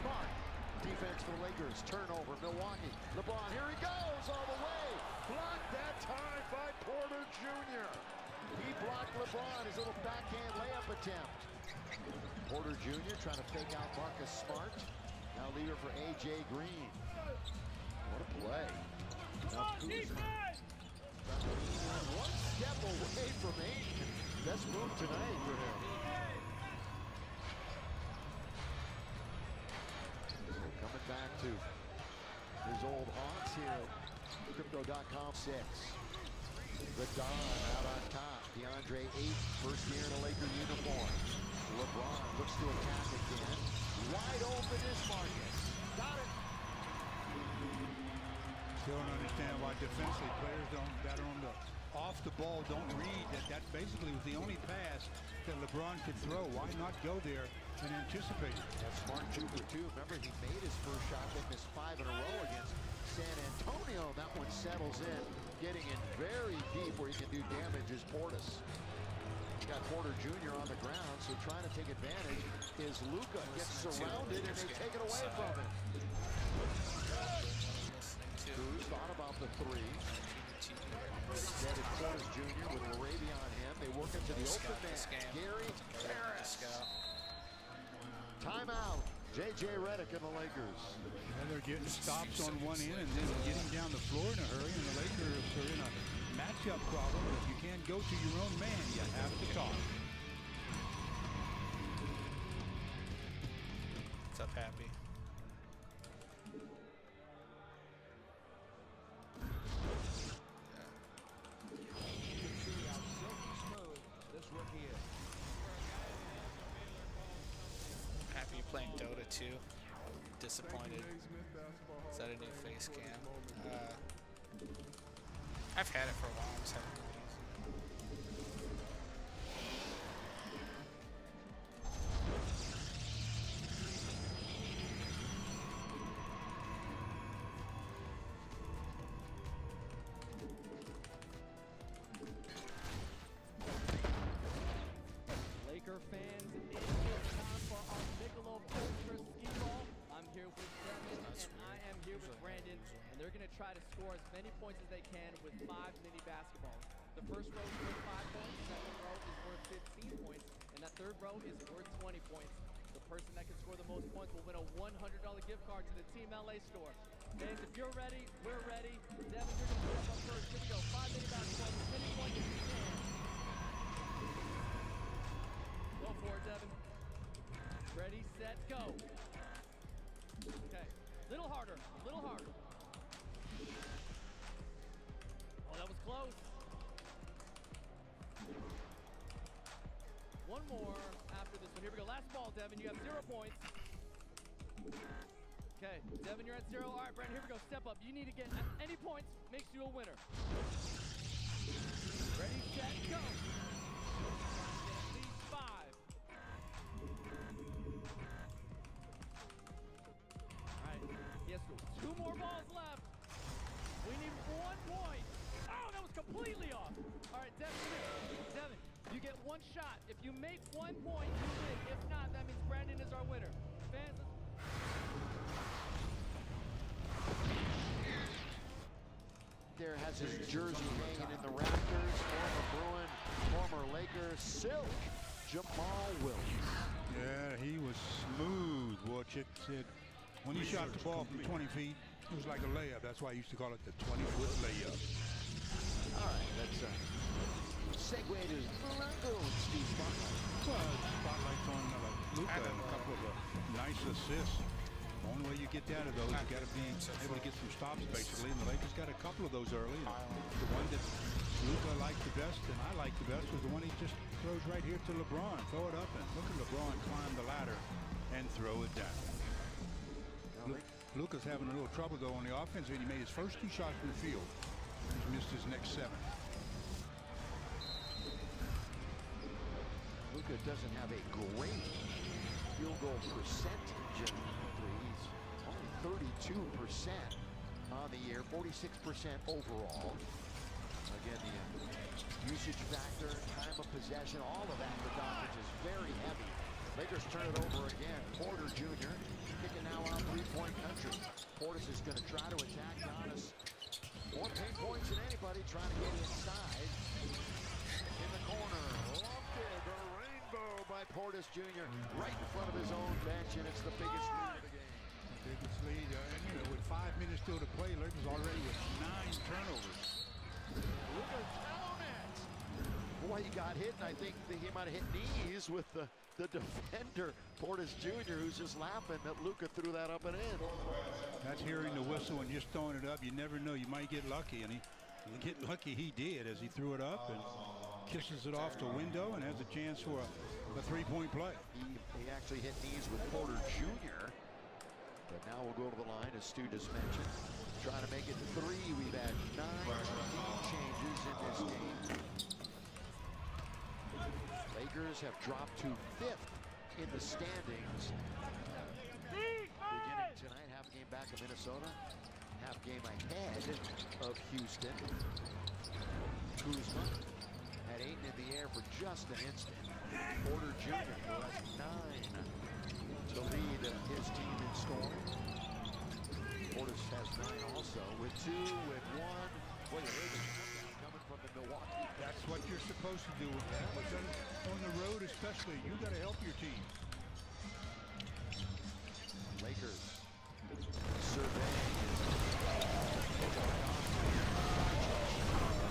Smart. Defense for the Lakers. Turnover. Milwaukee. LeBron. Here he goes all the way. Blocked that time by Porter Jr. He blocked LeBron. His little backhand layup attempt. Porter Jr. trying to fake out Marcus Smart. Now leave it for A.J. Green. What a play. Now Kuzma. One step away from Ayton. Best move tonight for him. So coming back to his old haunts here. Crypto.com 6. The Don out on top. DeAndre Ayton, first year in a Laker uniform. LeBron looks to attack again. Wide open is Marcus. Got it. Still don't understand why defensively players that are on the off the ball don't read that basically was the only pass that LeBron could throw. Why not go there and anticipate? That's smart shooter too. Remember, he made his first shot. They missed 5 in a row against San Antonio. That one settles in, getting in very deep where he can do damage is Protoss. He's got Porter Jr. on the ground, so trying to take advantage is Luka. Gets surrounded and they take it away from him. Who's thought about the three? Instead it's Porter Jr. with Laravia on him. They work into the open man. Gary Harris. Timeout. J.J. Redick and the Lakers. Yeah, they're getting stops on one end and then getting down the floor in a hurry, and the Lakers are in a matchup problem. If you can't go to your own man, you have to talk. What's up, Happy? This rookie is. Happy you playing Dota 2. Disappointed. Is that a new face cam? I've had it for a while. I just haven't been using it. Laker fans, it is time for our Michelob Ultra Ski Ball. I'm here with Devin, and I am here with Brandon, and they're going to try to score as many points as they can with 5 mini basketballs. The first row is worth 5 points, the second row is worth 15 points, and that third row is worth 20 points. The person that can score the most points will win a $100 gift card to the Team LA store. Fans, if you're ready, we're ready. Devin, you're going to step up first. Here we go, 5 mini basketballs, as many points as you can. Go for it, Devin. Ready, set, go. Okay, little harder, little harder. Oh, that was close. One more after this one. Here we go, last ball, Devin. You have 0 points. Okay, Devin, you're at 0. All right, Brandon, here we go, step up. You need to get any points, makes you a winner. Ready, set, go. Get at least 5. He has 2 more balls left. We need 1 point. Oh, that was completely off. All right, Devin, you get 1 shot. If you make 1 point, you win. If not, that means Brandon is our winner. Fans, there has his jersey hanging in the rafters. Former Bruin, former Laker, Silk, Jamal Williams. Yeah, he was smooth. Well, Chick said when he shot the ball from 20 feet, it was like a layup. That's why I used to call it the 20-foot layup. All right, that's segue to Morocco and Steve Spotlight. Well, spotlight's on Luka and a couple of nice assists. The only way you get down to those, you got to be able to get some stops, basically. And the Lakers got a couple of those early. The one that Luka liked the best, and I liked the best, was the one he just throws right here to LeBron. Throw it up, and look at LeBron climb the ladder and throw it down. Luka's having a little trouble, though, on the offense, and he made his first 2 shots from the field. He's missed his next 7. Luka doesn't have a great field goal percentage in threes. Only 32% on the year, 46% overall. Again, the usage factor, time of possession, all of that for Doncic is very heavy. Lakers Lakers turn it over again. Porter Jr. kicking now out three-point country. Portis is going to try to attack Giannis. More paint points than anybody, trying to get inside. In the corner, lofted, the rainbow by Portis Jr. right in front of his own bench, and it's the biggest lead of the game. Biggest lead, and you know, with 5 minutes still to play, Lakers already with 9 turnovers. Luka count it. Boy, he got hit, and I think that he might have hit knees with the defender, Portis Jr., who's just laughing that Luka threw that up and in. That's hearing the whistle and just throwing it up. You never know. You might get lucky, and he did as he threw it up and kisses it off the window and has a chance for a three-point play. He actually hit knees with Porter Jr., but now we'll go to the line, as Stu just mentioned. Trying to make it 3. We've had 9 changes in this game. Lakers have dropped to 5th in the standings. Beginning tonight, half game back of Minnesota, half game ahead of Houston. Kuzma had Ayton in the air for just an instant. Porter Jr. has 9 to lead his team in scoring. Portis has 9 also, with 2, with 1. Boy, the Lakers coming from the Milwaukee. That's what you're supposed to do. On the road especially, you got to help your team. Lakers surveying.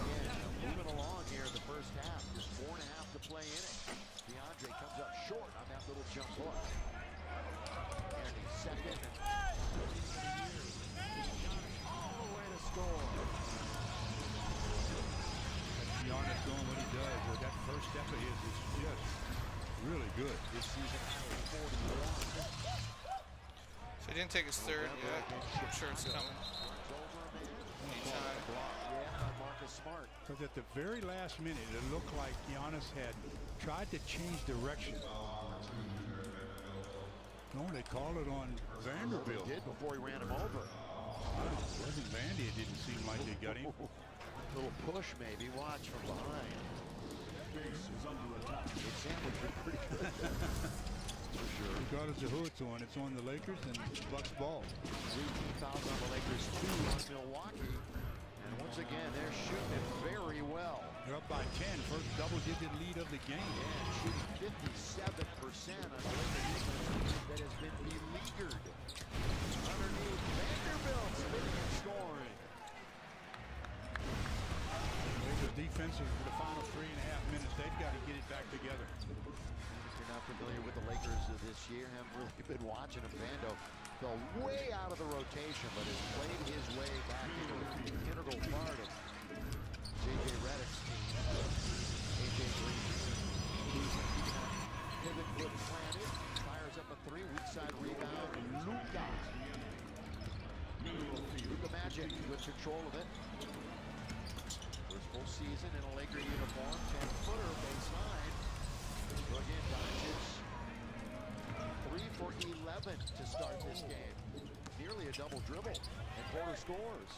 Again, moving along here in the first half. There's 4.5 to play in it. DeAndre comes up short on that little jump hook. And he's second. All the way to score. Giannis doing what he does. That first step of his is just really good. This season, 41. So he didn't take his third yet. I'm sure it's coming. Anytime. Yeah, on Marcus Smart. Because at the very last minute, it looked like Giannis had tried to change direction. No, they called it on Vanderbilt. He did before he ran him over. Wow, it wasn't Vandy. It didn't seem like they got him. Little push maybe. Watch from behind. The sandwich was pretty good. For sure. Regardless of who it's on the Lakers and Bucks ball. 3 team fouls on the Lakers, 2 on Milwaukee. And once again, they're shooting it very well. They're up by 10, first double-digit lead of the game. Yeah, shooting 57% on the Lakers defense that has been beleaguered. Underneath, Vanderbilt spinning and scoring. Lakers defensive for the final 3.5 minutes. They've got to get it back together. If you're not familiar with the Lakers this year, haven't really been watching them. Vando fell way out of the rotation, but has played his way back into an integral part of J.J. Redick's team. A.J. Green. Pivot foot planted. Fires up a 3. Weak side rebound. Luka. Luka Magic with control of it. First full season in a Laker uniform. 10-footer baseline. So again, Doncic 3 for 11 to start this game. Nearly a double dribble, and Porter scores.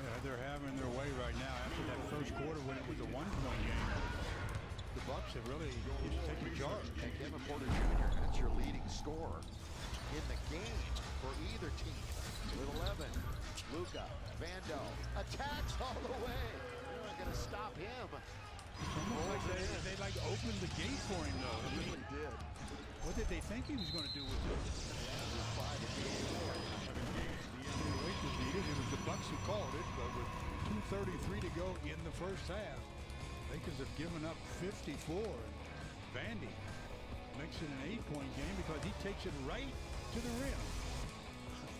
Yeah, they're having their way right now after that first quarter when it was a 1-point game. The Bucks have really just taken charge. And Kevin Porter Jr., that's your leading scorer in the game for either team. With 11, Luka, Vando, attacks all the way. They're not going to stop him. Almost like they like opened the gate for him, though. They really did. What did they think he was going to do with it? It was the Bucks who called it, but with 2:33 to go in the first half, Lakers have given up 54. Vandy makes it an 8-point game because he takes it right to the rim.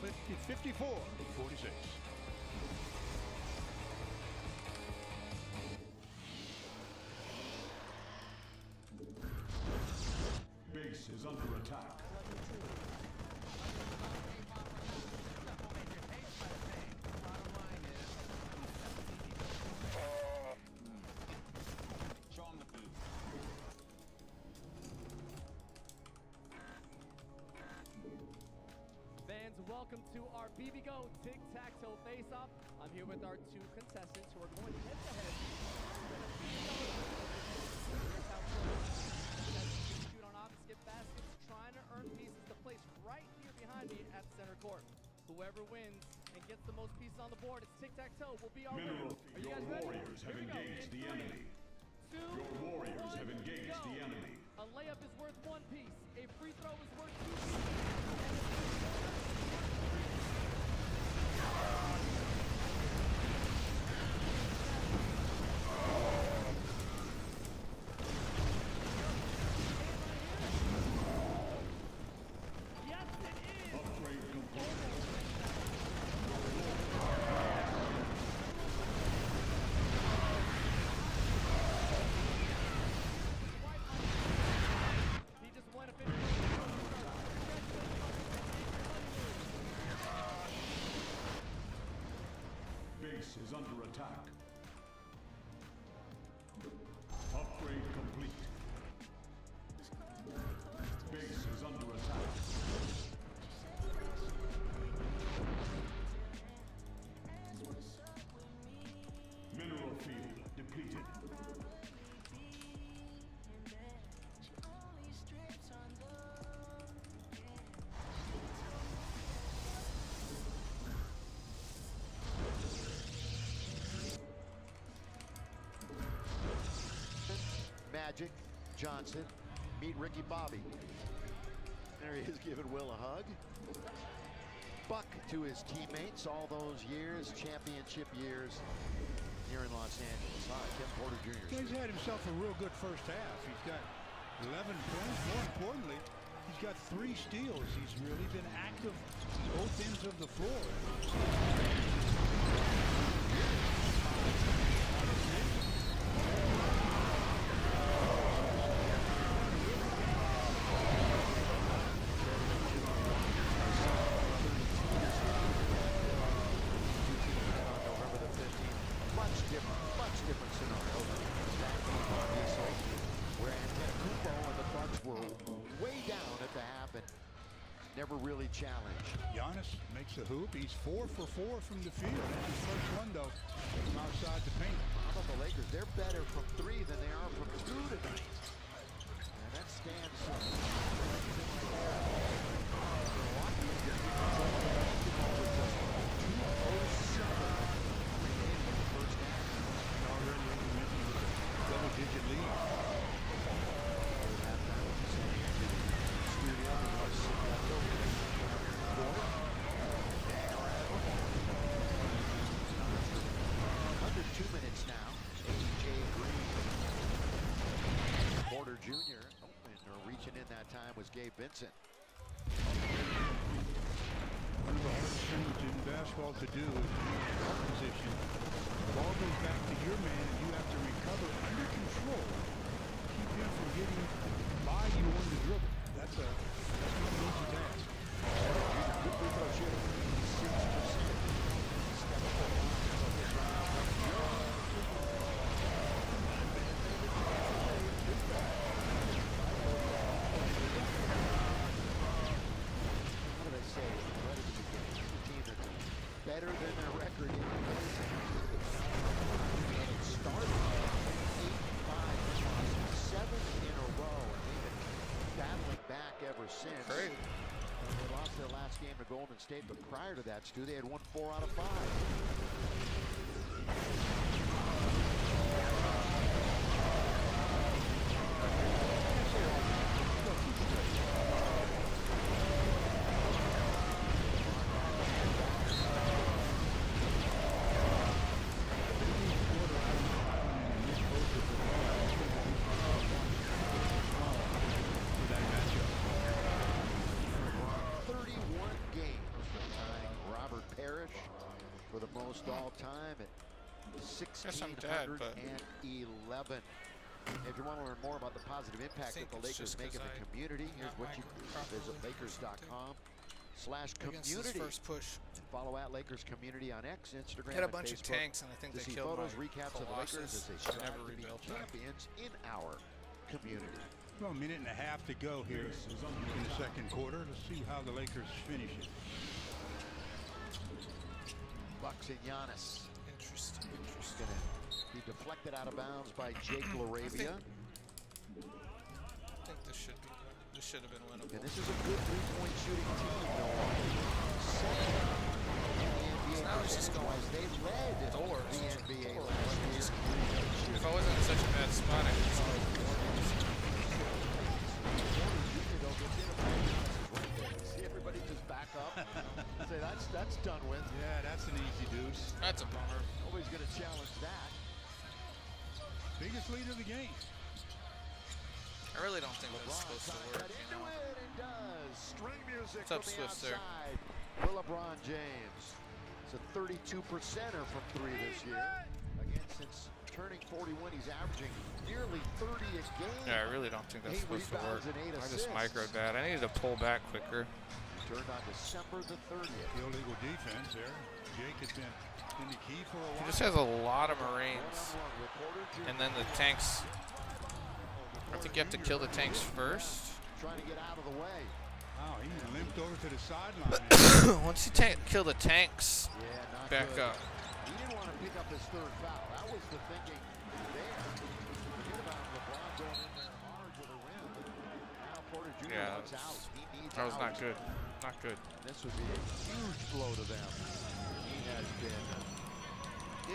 54-46. Base is under attack. Fans, welcome to our BBGO Tic-Tac-Toe Face-Off. I'm here with our 2 contestants who are going head-to-head. Here's how it works. whoever wins and gets the most pieces on the board, it's tic-tac-toe, will be our Mineral. winner. Are you Your guys ready? warriors have Here we go. engaged In the 3, enemy. 2, Your warriors 1, have engaged go. the enemy. A layup is worth 1 piece. A free throw is worth 2 pieces. And a three-pointer is worth 3 pieces. Yes, it is. Upgrade complete. He just won a 50. Base is under attack. Upgrade complete. Base is under attack. Mineral field depleted. Magic Johnson, meet Ricky Bobby. There he is giving Will a hug. Buck to his teammates all those years, championship years here in Los Angeles. Hi, Kevin Porter Jr. He's had himself a real good first half. He's got 11 points. More importantly, he's got 3 steals. He's really been active both ends of the floor. Much different scenario than that game, obviously, where Antetokounmpo and the Bucks were way down at the half and never really challenged. Giannis makes a hoop. He's 4 for 4 from the field. That's his first one, though, from outside the paint. How about the Lakers? They're better from 3 than they are from 2 tonight. And that stands right there. Milwaukee just controlled the basketball with just 2:07 remaining in the first half. Already intermittent with a double-digit lead. Halftime was the same as the studio. It was under 2 minutes now. A.J. Green. Porter Jr. And reaching in that time was Gabe Vincent. One of the hardest things in basketball to do is be in a position. The ball goes back to your man, and you have to recover under control. Keep him from getting by you on the dribble. That's not an easy task. Good free throw shooting. 6%. Step up the line. What did I say right at the beginning? It's a team that's better than their record in the and it started 8-5, lost 7 in a row, and they've been battling back ever since. Great. They lost their last game to Golden State, but prior to that, Stu, they had won 4 out of 5. For the most all-time at 1,611. If you want to learn more about the positive impact that the Lakers make in the community, here's what you visit Lakers.com/community. First push. Follow at Lakers Community on X, Instagram, Hit a and bunch Facebook of tanks, and I think to they see killed photos, my recaps of the Lakers as they Colossus. strive Never to be rebuilt that. champions in our community. Well, a minute and a half to go here in the second quarter. Let's see how the Lakers finish it. Bucks and Giannis. Interesting. It's going to be deflected out of bounds by Jake LaRavia. I think this should be good. This should have been winnable. And this is a good three-point shooting team, Milwaukee. 7 I was just going They led doors. the NBA Doors. last year. If I wasn't in such a bad spot, I could just go See everybody just back up. Say that's done with. Yeah, that's an easy deuce. That's a bummer. Nobody's going to challenge that. Biggest lead of the game. I really don't think that's supposed to work, Cut you into know. it and does. String music What's up, from the Swift, sir? outside. For LeBron James. It's a 32%er from three this year. Again, since turning 41, he's averaging nearly 30 a game. Yeah, I really don't think that's 8 supposed to work. rebounds and 8 I just assists. microed that. I needed to pull back quicker. Turned on December the 30th. Illegal defense there. Jake has been in the key for a He while. just has a lot of Marines. One-on-one with Porter Jr. And then the tanks. I think you have to kill the tanks first. Trying to get out of the way. Wow, he limped over to the sideline. Once you kill the tanks, Yeah, not back good. up. He didn't want to pick up his third foul. That was the thinking there. Forget about LeBron going in there hard to the rim. Now Porter Jr. Yeah, wants out. He needs that was out. not good. Not good. This would be a huge blow to them. He has been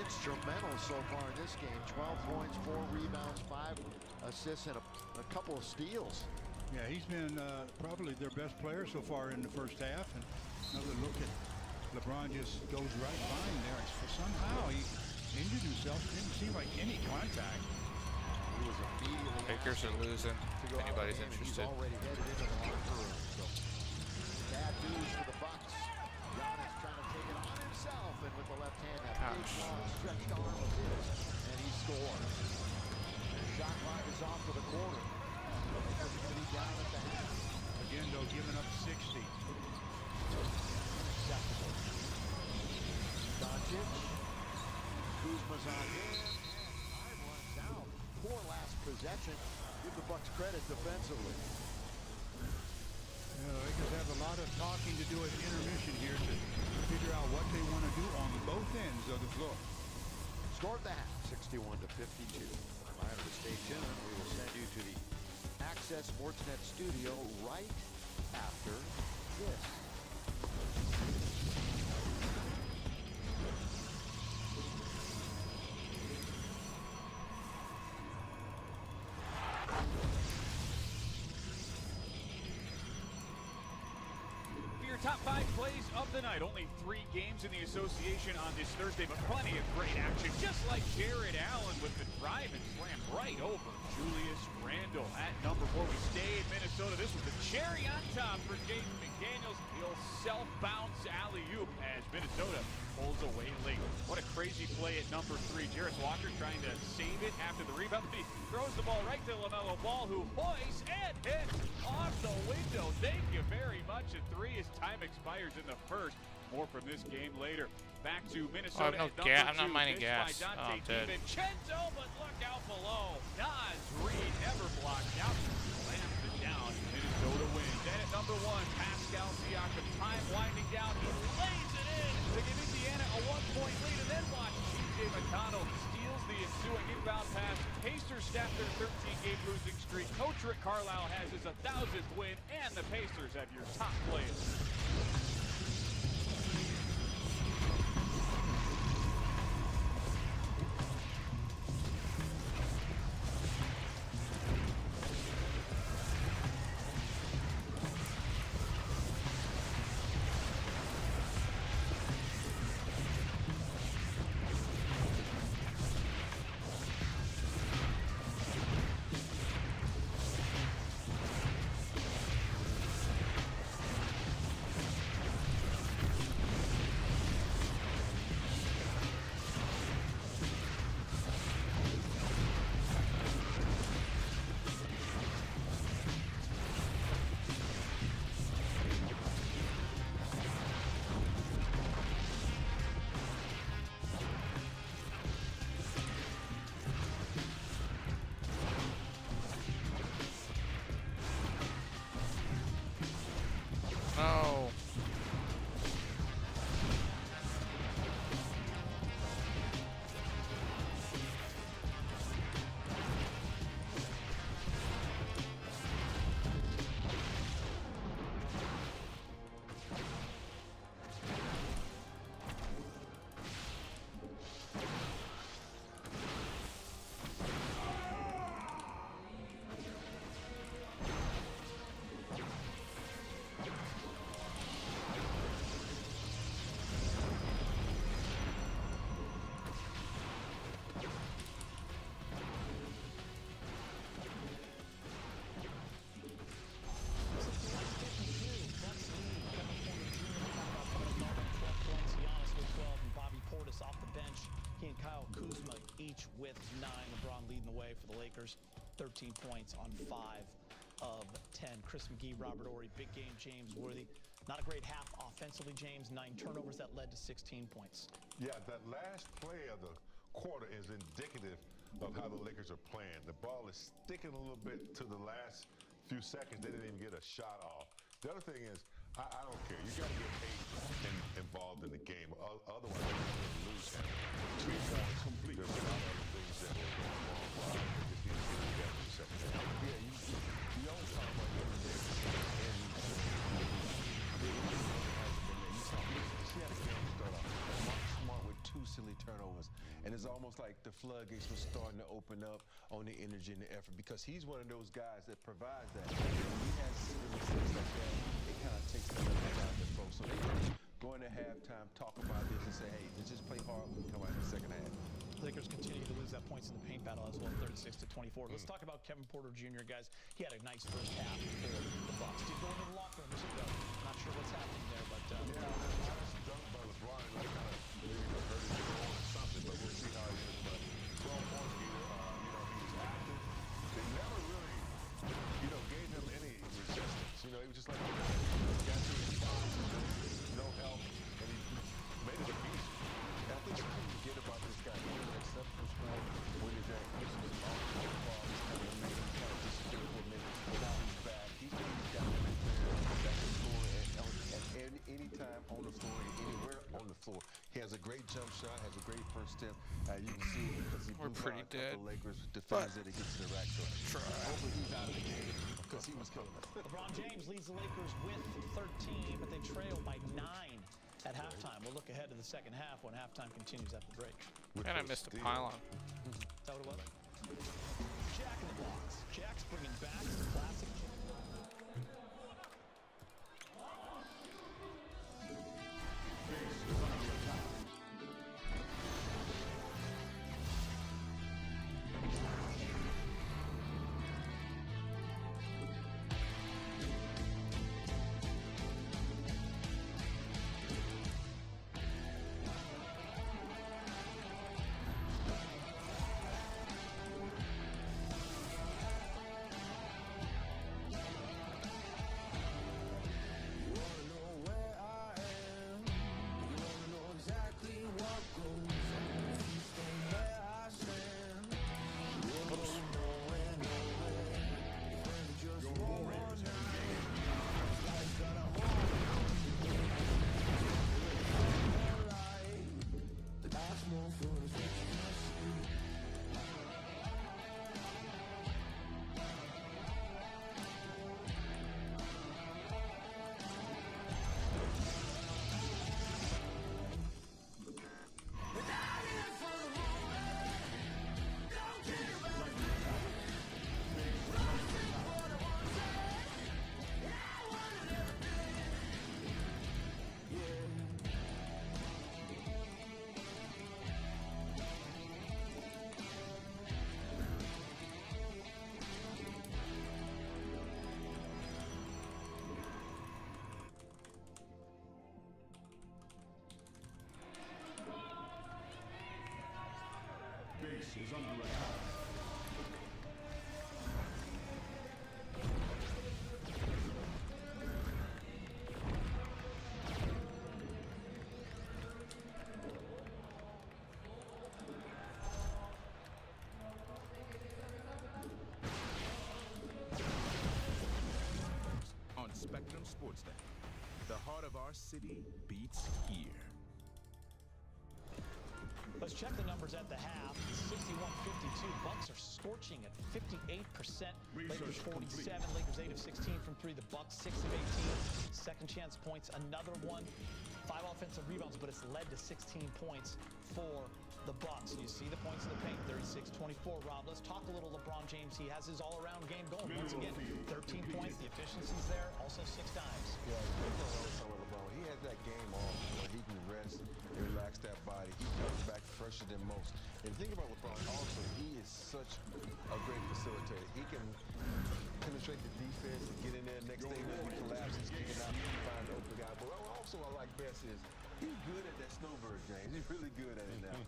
instrumental so far in this game. 12 points, 4 rebounds, 5 assists, and a couple of steals. Yeah, he's been probably their best player so far in the first half. And another look at LeBron just goes right by him there. For somehow he injured himself. Didn't seem like any contact. He was immediately Lakers are losing. to If go out anybody's of the game, and interested. He's already headed into the locker room. So bad news for the Bucks. Giannis trying to take it on himself, and with the left hand, that big, Ouch. long, stretched arm of his, and he scores. And shot clock is off for the quarter. Lakers are going to be down at the half. Again, though, giving up 60. Unacceptable. Doncic. Kuzma's on him. Time runs out. Poor last possession. Give the Bucks credit defensively. Yeah, the Lakers have a lot of talking to do at intermission here to figure out what they want to do on both ends of the floor. Score at the half, 61 to 52. Reminder to stay tuned. We will send you to the Access Sportsnet studio right after this. Your top 5 plays of the night. Only 3 games in the association on this Thursday, but plenty of great action. Just like Jared Allen with the drive and slam right over Julius Randle at number 4. We stay in Minnesota. This was the cherry on top for Jaden McDaniels. He'll self-bounce alley-oop as Minnesota pulls away late. What a crazy play at number 3. Jarris Walker trying to save it after the rebound. He throws the ball right to LaMelo Ball, who hoists and hits off the window. Thank you very much. A 3 as time expires in the first. More from this game later. Back to Minnesota. Oh, no at number I'm not 2, mining missed gas. by Oh, Dante I'm dead. DiVincenzo, but look out below. Nas Reed never blocked out. Slams it down. Minnesota wins. And at number 1, Pascal Siakam. Time winding down. He lays it in to give Indiana a 1-point lead. And then watch T.J. McConnell steals the ensuing inbound pass. Pacers snap their 13-game losing streak. Coach Rick Carlisle has his 1,000th win. And the Pacers have your top players. with 9. LeBron leading the way for the Lakers. 13 points on 5 of 10. Chris McGee, Robert Horry, big game, James Worthy. Not a great half offensively, James. 9 turnovers that led to 16 points. Yeah, that last play of the quarter is indicative of how the Lakers are playing. The ball is sticking a little bit to the last few seconds. They didn't even get a shot off. The other thing is, I don't care. You got to get involved in the game. Otherwise, you're going to lose him. 2 points complete. There's a lot of other things that were going wrong. They just need to get it together in the second half. Yeah, you always talk about everything. He had a game start off. Marcus Smart with 2 silly turnovers. And it's almost like the floodgates were starting to open up on the energy and the effort because he's one of those guys that provides that. When he has silly mistakes like that, it kind of takes the edge out of the folks. So they go into halftime, talk about this, and say, hey, let's just play hard when we come out in the second half. Lakers continue to lose that points in the paint battle as well, 36-24. Let's talk about Kevin Porter Jr., guys. He had a nice first half for the Bucks. Did go into the locker room. Not sure what's happening there, but yeah, nice dunk by LeBron. Like kind of maybe hurt his goal or something, but we'll see how he is. But 12 points, he was active. They never really, gave him any resistance. He was just like got to his spot, no help, and he made it a beast. I think you can forget about this guy. He's an exceptional scorer when he's at his off the ball. He's kind of made him kind of disappear for a minute. But now he's back. He's got that player that can score at any time on the floor, anywhere on the floor. He has a great jump shot, has a great first step. You can see it because he blew by a couple Lakers defenders that he gets to the rack. So hopefully he's out of the game because he was killing us. LeBron James leads the Lakers with 13, but they trail by 9 at halftime. We'll look ahead to the second half when halftime continues after the break. And I missed a pylon. Is that what it was? Jack in the box. Jack's bringing back the classic. Base is under attack. On Spectrum Sportsnet, the heart of our city beats here. Let's check the numbers at the half. 61-52. Bucks are scorching at 58%. Lakers 47. Lakers 8 of 16 from 3. The Bucks 6 of 18. Second chance points. Another one. 5 offensive rebounds, but it's led to 16 points for the Bucks. You see the points in the paint. 36-24. Rob, let's talk a little LeBron James. He has his all-around game going. Once again, 13 points. The efficiency's there. Also 6 dimes. Yeah, LeBron. He has that game off where he can rest and relax that body. He comes back fresher than most. And think about LeBron also, he is such a great facilitator. He can penetrate the defense and get in there. Next thing he collapses, kicking out, find the open guy. But also I like best is he's good at that snowbird game. He's really good at it now.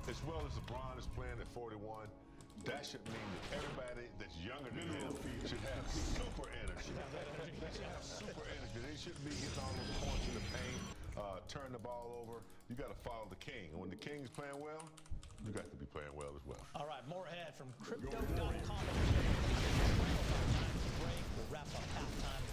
as well as LeBron is playing at 41, that should mean that everybody that's younger than him should have super energy. They should have super energy. They shouldn't be getting all those points in the paint, turn the ball over. You got to follow the king. And when the king's playing well, you got to be playing well as well. All right, more ahead from Crypto.com. Break. We'll wrap up halftime.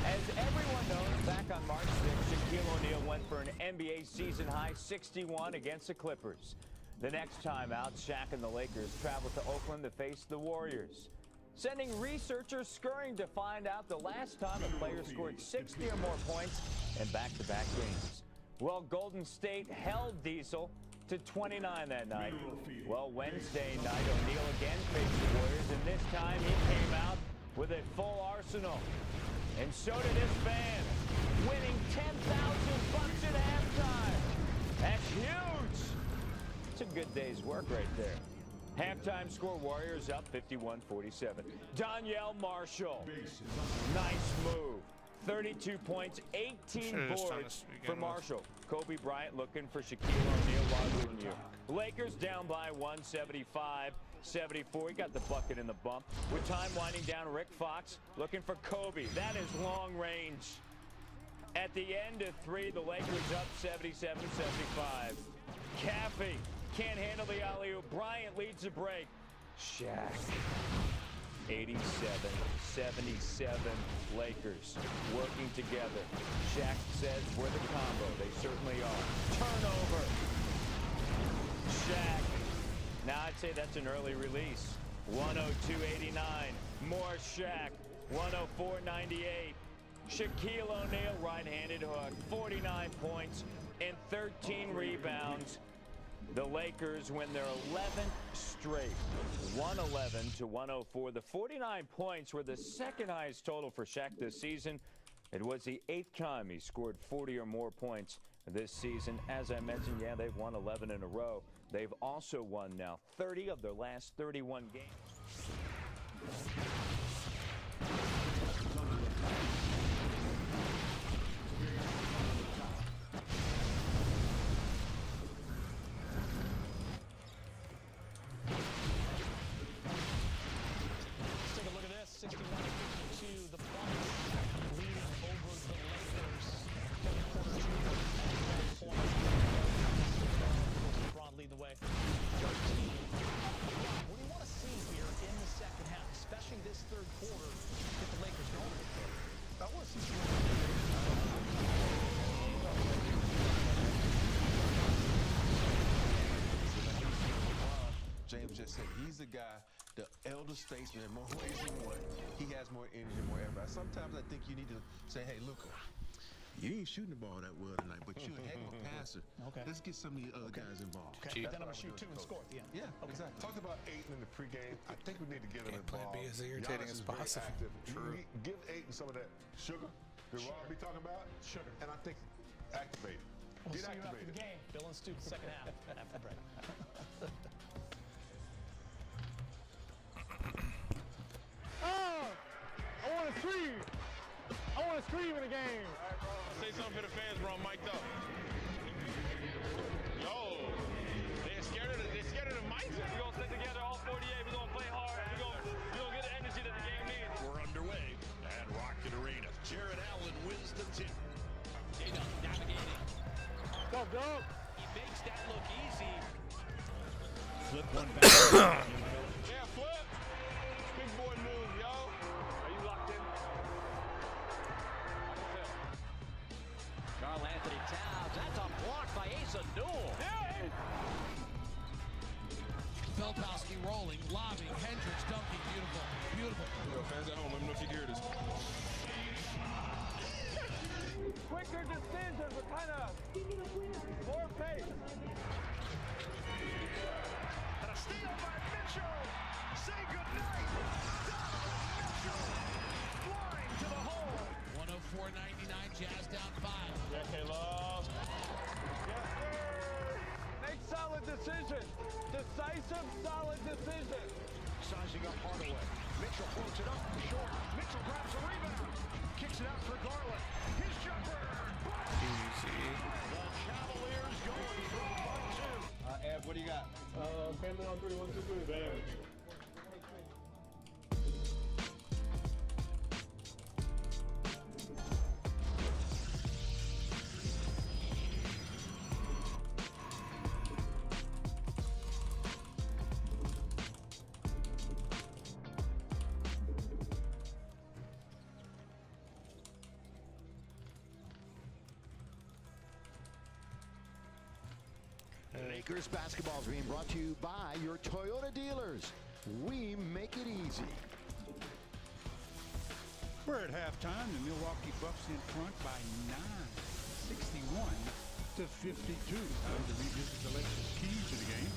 As everyone knows, back on March 6th, Shaquille O'Neal went for an NBA season-high 61 against the Clippers. The next time out, Shaq and the Lakers traveled to Oakland to face the Warriors, sending researchers scurrying to find out the last time a player scored 60 or more points in back-to-back games. Well, Golden State held Diesel to 29 that night. Well, Wednesday night, O'Neal again faced the Warriors, and this time he came out with a full arsenal. And so did his fans, winning $10,000 at halftime. That's huge. It's a good day's work right there. Halftime score, Warriors up 51-47. Donyell Marshall, nice move. 32 points, 18 boards for Marshall. Kobe Bryant looking for Shaquille O'Neal, why wouldn't you? Lakers down by 175-74. He got the bucket in the bump. With time winding down, Rick Fox looking for Kobe. That is long range. At the end of 3, the Lakers up 77-75. Caffey can't handle the alley-oop. Bryant leads the break. Shaq. 87-77 Lakers working together. Shaq says we're the combo. They certainly are. Turnover. Shaq. Now I'd say that's an early release. 102-89. More Shaq. 104-98. Shaquille O'Neal right-handed hook. 49 points and 13 rebounds. The Lakers win their 11th straight, 111-104. The 49 points were the second highest total for Shaq this season. It was the 8th time he scored 40 or more points this season. As I mentioned, yeah, they've won 11 in a row. They've also won now 30 of their last 31 games. James just said he's the guy, the elder statesman in more ways than one. He has more energy, more everybody. Sometimes I think you need to say, hey, Luka, you ain't shooting the ball that well tonight, but you're a heck of a passer. Okay. Let's get some of the other guys involved. Okay. Then I'm going to shoot 2 and score at the end. Yeah, exactly. Talked about Ayton in the pregame. I think we need to get him involved. Plan B is irritating as possible. True. Give Ayton some of that sugar that Rob be talking about. Sugar. And I think activate him. We'll Get see you after activated. the game. Bill and Stu, second half after break. I want to scream. I want to scream in the game. Say something for the fans, bro. I'm mic'd up. Yo, they're scared of the mics. We're going to stick together all 48. We're going to play hard. We're going to get the energy that the game needs. We're underway at Rocket Arena. Jared Allen wins the tip. J-Dub navigating. Go, Dub. He makes that look easy. Flip one back. Yeah, flip. Big boy move, yo. Are you locked in? Karl Anthony Towns. That's a block by Asa Newell. Yeah. Feldowski rolling, lobbing, Hendricks dunking. Beautiful. Beautiful. Yo, fans at home, let me know if you can hear this. Quicker decisions with kind of more pace. And a steal by Mitchell. Say goodnight. Mitchell flying to the hole. 104-99, Jazz down 5. Yeah, K-Love. Yes, sir. Make solid decisions. Decisive, solid decisions. Sizing up Hardaway. Mitchell floats it up short. Mitchell grabs a rebound. Kicks it out for Garland. His jumper. Easy. The Cavaliers going from 1-2. Ev, what do you got? Family on 3, 1, 2, 3. Bam. Lakers basketball is being brought to you by your Toyota dealers. We make it easy. We're at halftime. The Milwaukee Bucks in front by 9, 61-52. Time to revisit the Lakers' keys to the game.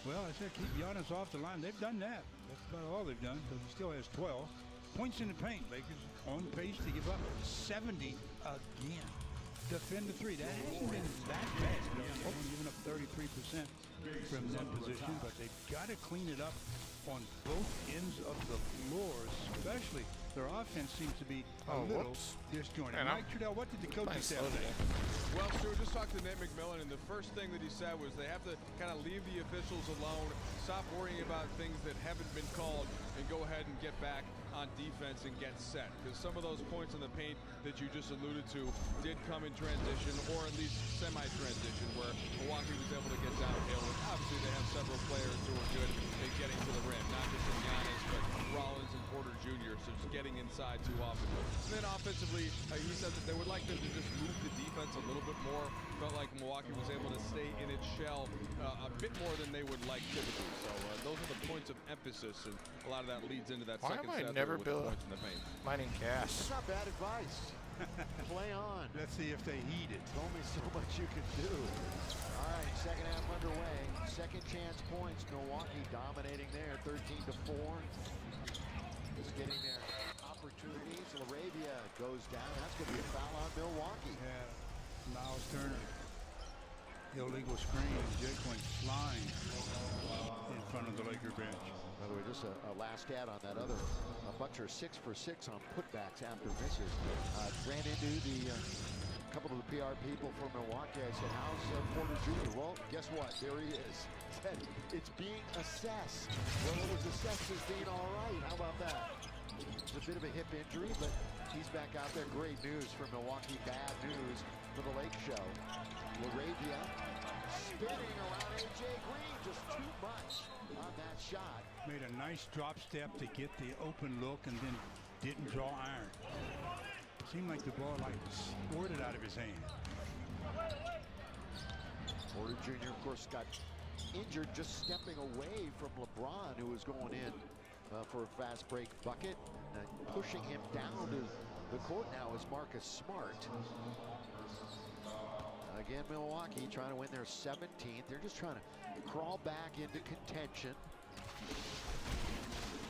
Well, I said keep Giannis off the line. They've done that. That's about all they've done because he still has 12 points in the paint. Lakers on pace to give up 70 again. Defend the three. That hasn't been that bad. Only giving up 33% from that position, but they've got to clean it up on both ends of the floor, especially their offense seems to be a little disjointed. Mike Trudell, what did the coaching staff say? Well, Stuart, just talked to Nate McMillan, and the first thing that he said was they have to kind of leave the officials alone, stop worrying about things that haven't been called, and go ahead and get back on defense and get set. Because some of those points in the paint that you just alluded to did come in transition, or at least semi-transition, where Milwaukee was able to get downhill. And obviously they have several players who are good at getting to the rim, not just in Giannis, but Rollins and Porter Jr., so just getting inside too often. And then offensively, he said that they would like them to just move the defense a little bit more. Felt like Milwaukee was able to stay in its shell a bit more than they would like typically. So those are the points of emphasis, and a lot of that leads into that second set with the points in the paint. Mining gas. That's not bad advice. Play on. Let's see if they heed it. There's only so much you can do. All right, second half underway. Second chance points. Milwaukee dominating there, 13-4. Just getting their opportunities. LaRavia goes down. That's going to be a foul on Milwaukee. Yeah, Miles Turner. Illegal screen. Jake went flying in front of the Laker bench. By the way, just a last stat on that other. Butcher 6 for 6 on putbacks after misses. Ran into the couple of the PR people for Milwaukee. I said, how's Porter Jr.? Well, guess what? There he is. Said it's being assessed. Well, it was assessed as being all right. How about that? It's a bit of a hip injury, but he's back out there. Great news for Milwaukee. Bad news for the Lake Show. LaRavia spinning around A.J. Green. Just too much on that shot. Made a nice drop step to get the open look and then didn't draw iron. Seemed like the ball like squirted out of his hand. Porter Jr. of course got injured just stepping away from LeBron, who was going in for a fast break bucket. Pushing him down to the court now is Marcus Smart. Again, Milwaukee trying to win their 17th. They're just trying to crawl back into contention.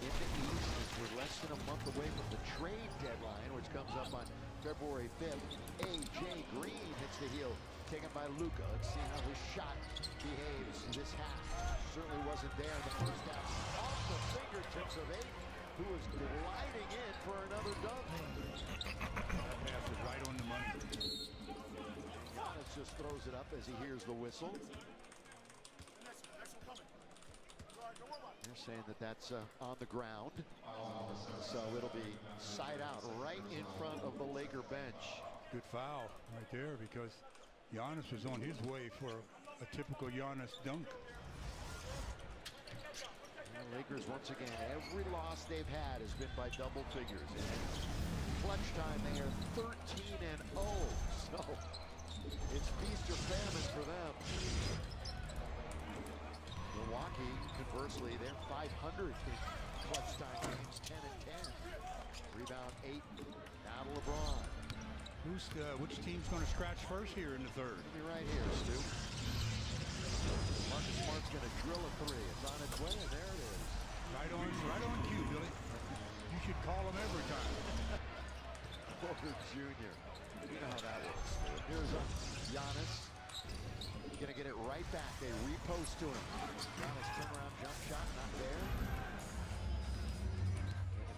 In the East, as we're less than a month away from the trade deadline, which comes up on February 5th. A.J. Green hits the heel, taken by Luka. Let's see how his shot behaves this half. Certainly wasn't there in the first half. Off the fingertips of Ayton, who is gliding in for another dunk. That pass was right on the money. Giannis just throws it up as he hears the whistle. They're saying that that's on the ground. So it'll be side out right in front of the Laker bench. Good foul right there because Giannis was on his way for a typical Giannis dunk. And Lakers once again, every loss they've had has been by double figures. And clutch time, they are 13-0. So it's feast or famine for them. Milwaukee, conversely, they're 500 in clutch time games, 10-10. Rebound 8. Now to LeBron. Which team's going to scratch first here in the third? Be right here, Stu. Marcus Smart's going to drill a three. It's on its way, and there it is. Right on cue, Billy. You should call him every time. Porter Jr. You know how that works. Here's Giannis. Going to get it right back. They repost to him. Giannis turnaround jump shot, not there.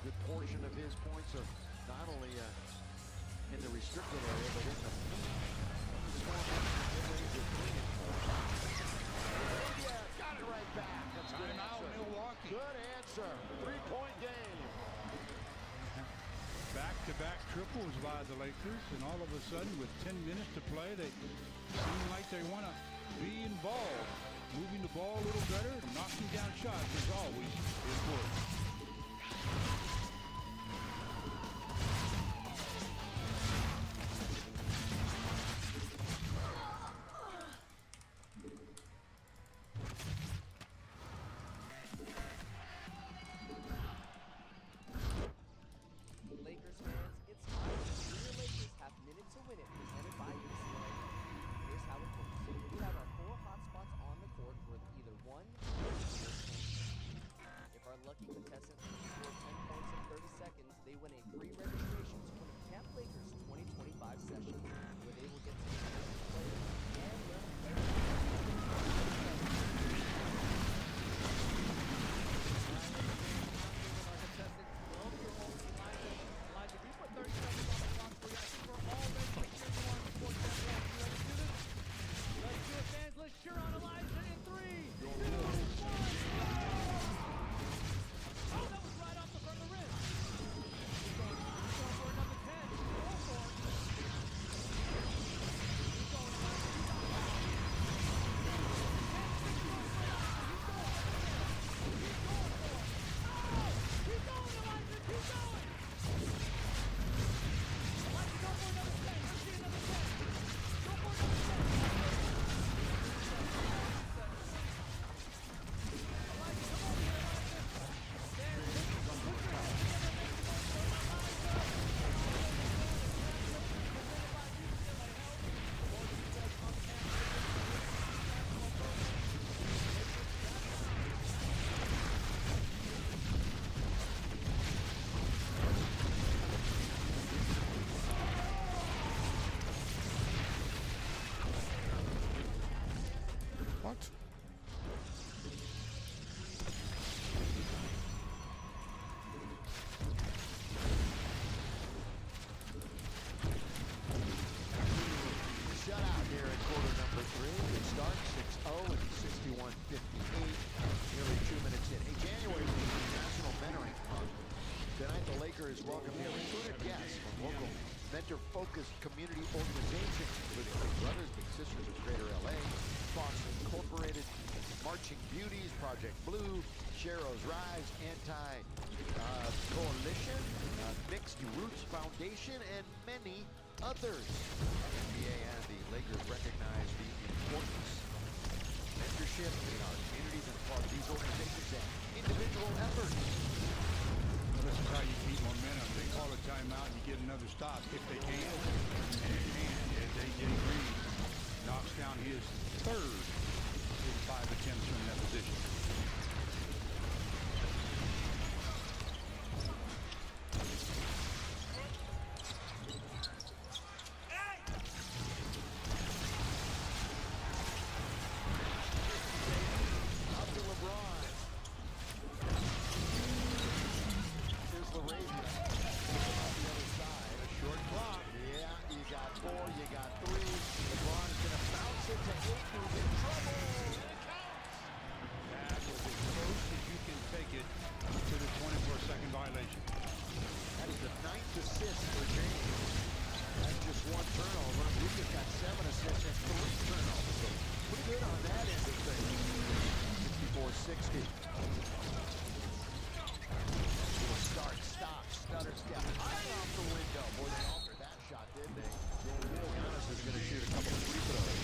good portion of his points are not only in the restricted area, but in the yeah, got it right back. That's good answer. Milwaukee. Good answer. 3-point game. Back-to-back triples by the Lakers, and all of a sudden, with 10 minutes to play, they seem like they want to be involved. Moving the ball a little better, knocking down shots is always important. Lakers fans, it's time. Junior Lakers have Minute to Win It, presented by UCLA. Here's how it works. We have our 4 hotspots on the court worth either 1 or 10 points. If our lucky contestants score 10 points in 30 seconds, they win a free registration to one of Camp Lakers' 2025 sessions, where they will get to meet players and learn let's cheer on Elijah in 3, 2, 1, oh, that was right off the front of the rim. He's going for another 10. Go for it. He's going Elijah. Keep going, Elijah. Keep going. Elijah, go for another 10. Let's see another 10. Go for another 10. What? Shutout here in quarter number 3. It starts 6-0 and 61-58. Nearly 2 minutes in. Hey, January is National Mentoring Month. Tonight, the Lakers welcome their recruited guests from local mentor-focused community organizations, including Big Brothers, Big Sisters of Greater LA, Fox Incorporated, Marching Beauties, Project Blue, Shero's Rise, Anti-Coalition, Mixed Roots Foundation, and many others. The NBA and the Lakers recognize the importance of mentorship in our communities and applaud these organizations and individual efforts. Well, this is how you keep momentum. They call a timeout and you get another stop if they can. And as AJ Green knocks down his third in 5 attempts from that position. Up to LeBron. Here's LaRavia. On the other side. A short clock. Yeah, you got 4, you got 3. LeBron is going to bounce it to 8, who's in trouble. And it counts. That was as close as you can take it to the 24-second violation. That is the 9th assist for James. That's just 1 turnover. Luka's got 7 assists and 3 turnovers. So pretty good on that end of things. 64-60. Little start, stop, stutter, step. High off the window. Boy, they altered that shot, didn't they? Giannis is going to shoot a couple of free throws.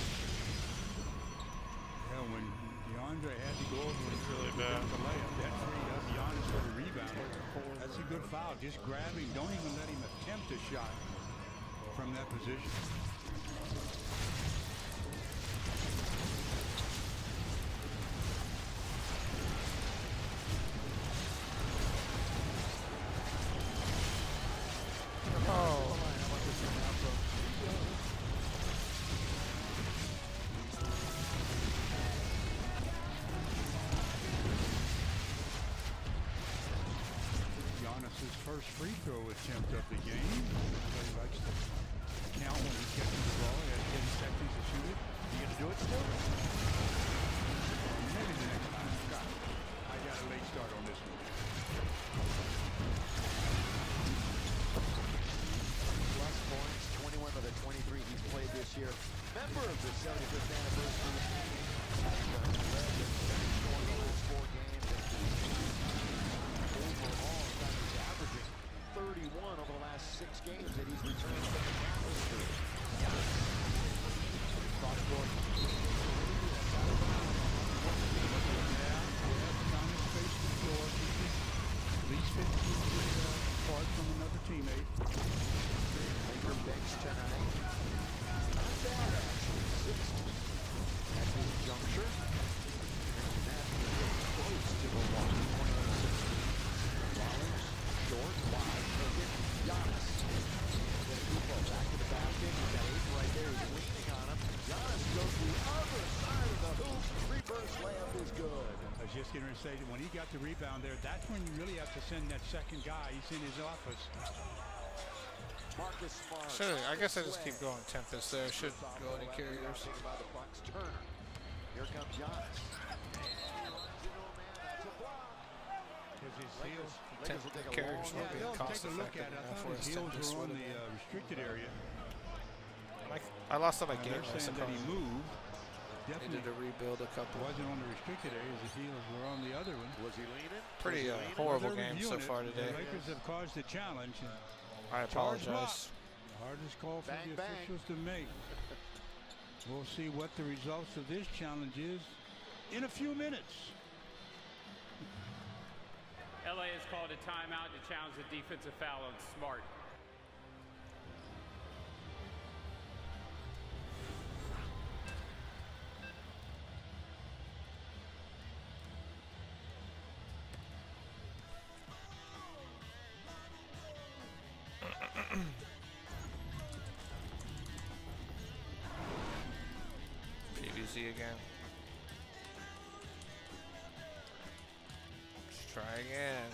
Yeah, when DeAndre had to go over and really bad. the layup, that freed up Giannis for the rebound. That's a good foul. Just grabbing. Don't even let him attempt a shot from that position. Giannis's first free throw attempt of the game. Everybody likes to count when he catches the ball. He has 10 seconds to shoot it. You gonna do it still? Maybe the next time. Scott, I got a late start on this one. Plus points, 21 of the 23 he's played this year. Member of the 75th anniversary. Led the score in the last 4 games. Overall, he's averaging 31 over the last 6 games that he's returned to the atmosphere. Cross court. Space the floor. At least 15 feet apart from another teammate. Laker bench tonight. Not bad, actually. 60 at this juncture. And that is close to Milwaukee. 21-16. Rollins, short, wide, Nurkic, Giannis. Back to the basket. He's got 8 right there. He's leaning on him. Giannis goes to the other side of the hoop. Reverse layup is good. I was just going to say that when he got the rebound there, that's when you really have to send that second guy. He's in his office. Marcus Smart. Sure, I guess I just keep going Tempest there. Should go any carriers. Turner. Here comes Giannis. His heels. Carriers will be cost Take a look at it. I thought his heels were on the restricted area. I lost all my game. They're saying that he moved. Definitely needed to rebuild a couple. Wasn't on the restricted areas. His heels were on the other one. Was he leaning? Pretty horrible game so far today. The Lakers have caused a challenge. I apologize. The hardest call for the officials to make. We'll see what the results of this challenge is in a few minutes. LA has called a timeout to challenge the defensive foul on Smart. PVC again. Let's try again.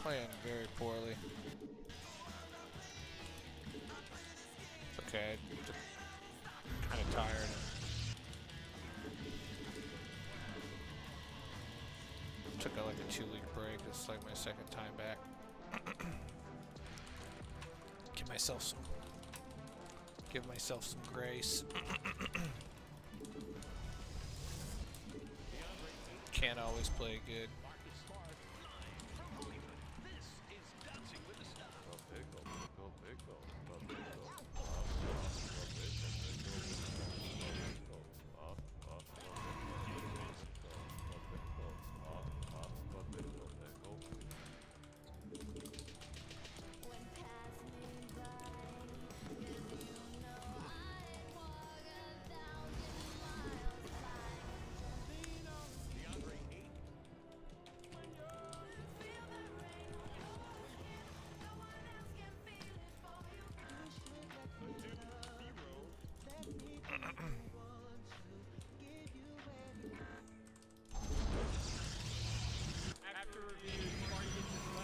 Playing very poorly. It's okay. I'm kind of tired. Took like a 2-week break. It's like my second time back. Give myself some grace. Can't always play good.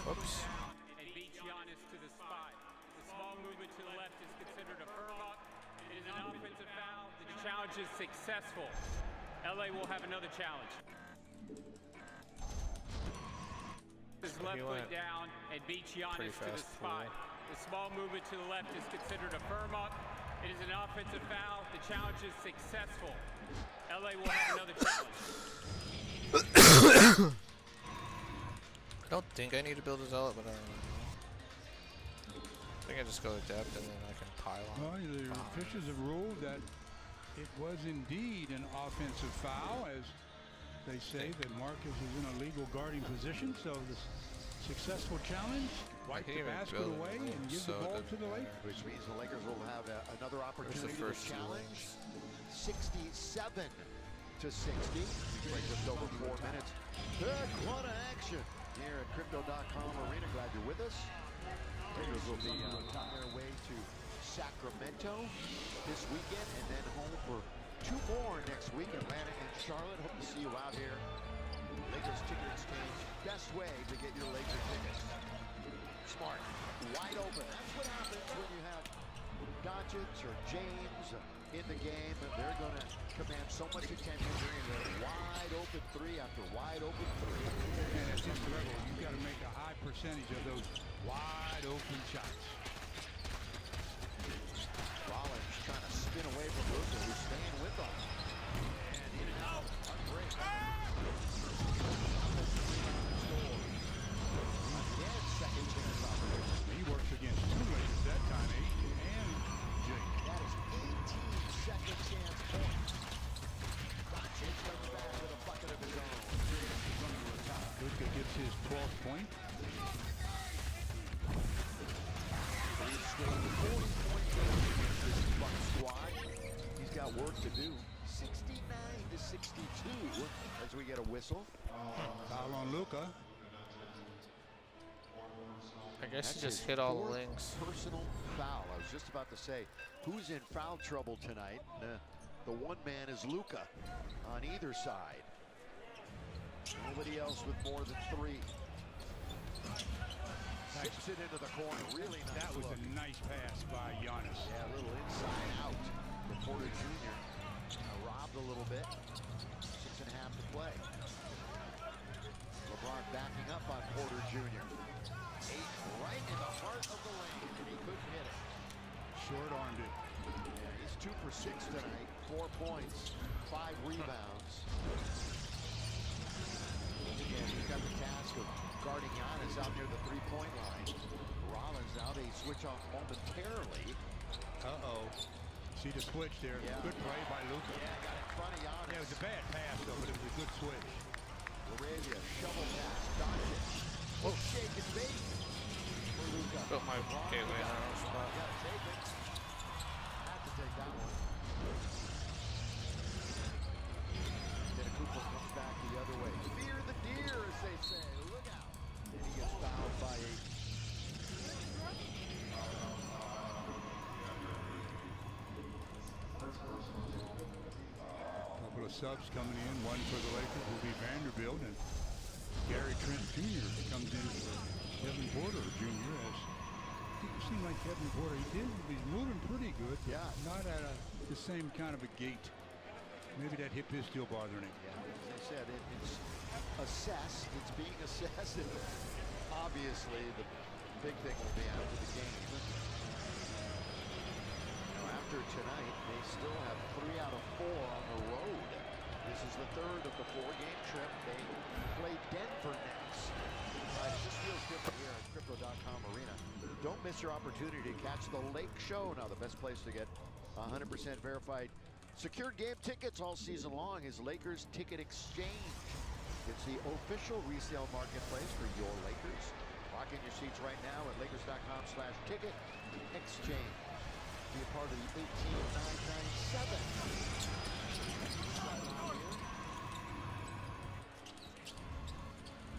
Whoops. And beat Giannis to the spot. The small movement to the left is considered a firm up. It is an offensive foul. The challenge is successful. LA will have another challenge. His left foot down and beat Giannis to the spot. The small movement to the left is considered a firm up. It is an offensive foul. The challenge is successful. LA will have another challenge. I don't think I need to build a zealot, but I don't know. I think I just go to depth and then I can pile on. Well, the officials have ruled that it was indeed an offensive foul, as they say that Marcus is in a legal guarding position. So the successful challenge, wipe the basket away and give the ball to the Lakers. Which means the Lakers will have another opportunity to challenge. 67 to 60. We played just over 4 minutes. Third quarter action here at Crypto.com Arena. Glad you're with us. Lakers will be on their way to Sacramento this weekend and then home for 2 more next week, Atlanta and Charlotte. Hope to see you out here Lakers ticket exchange, best way to get your Laker tickets. Smart, wide open. That's what happens when you have Doncic or James in the game. They're going to command so much attention during the wide open three after wide open three. And at this level, you've got to make a high percentage of those wide open shots. Rollins trying to spin away from Luka, who's staying with them. And in and out. A great. Again, second chance opportunity. He works against two Lakers that time, Aiton and Jake. That is 18 second chance points. Doncic comes back with a bucket of his own. Luka gets his 12th point. He's scored 40-point game against this Buck squad. He's got work to do. 69-62 as we get a whistle. Foul on Luka. I guess That's he just his hit all the fourth links. Personal foul. I was just about to say, who's in foul trouble tonight? The one man is Luka on either side. Nobody else with more than three. Zips it into the corner. Really nice. That was a nice pass by Giannis. Yeah, a little inside out for Porter Jr. Robbed a little bit. 6.5 to play. LeBron backing up on Porter Jr. 8 right in the heart of the lane, and he couldn't hit it. Short-armed it. Yeah, he's 2 for 6 tonight. 4 points, 5 rebounds. Again, he's got the task of guarding Giannis out near the three-point line. Rollins, now they switch off momentarily. Uh-oh. See the switch there. Yeah. Good play by Luka. Yeah, got in front of Giannis. Yeah, it was a bad pass, though, but it was a good switch. Laravia, shovel pass, Doncic. Oh, shake and bake for Luka. Put my gateway in the wrong spot. Got to take it. Had to take that one. Then Cooper comes back the other way. Fear the deer, as they say. Look out. And he gets fouled by 8. Couple of subs coming in. One for the Lakers will be Vanderbilt, and Gary Trent Jr. comes in for Kevin Porter Jr. As it seemed like Kevin Porter, he's moving pretty good. Yeah. Not at the same kind of a gait. Maybe that hip is still bothering him. Yeah, as I said, it's assessed. It's being assessed. And obviously, the big thing will be after the game. After tonight, they still have 3 out of 4 on the road. This is the 3rd of the 4-game trip. They play Denver next. It just feels different here at Crypto.com Arena. Don't miss your opportunity to catch the Lake Show. Now, the best place to get 100% verified secured game tickets all season long is Lakers Ticket Exchange. It's the official resale marketplace for your Lakers. Lock in your seats right now at Lakers.com/ticket exchange. Be a part of the 18997.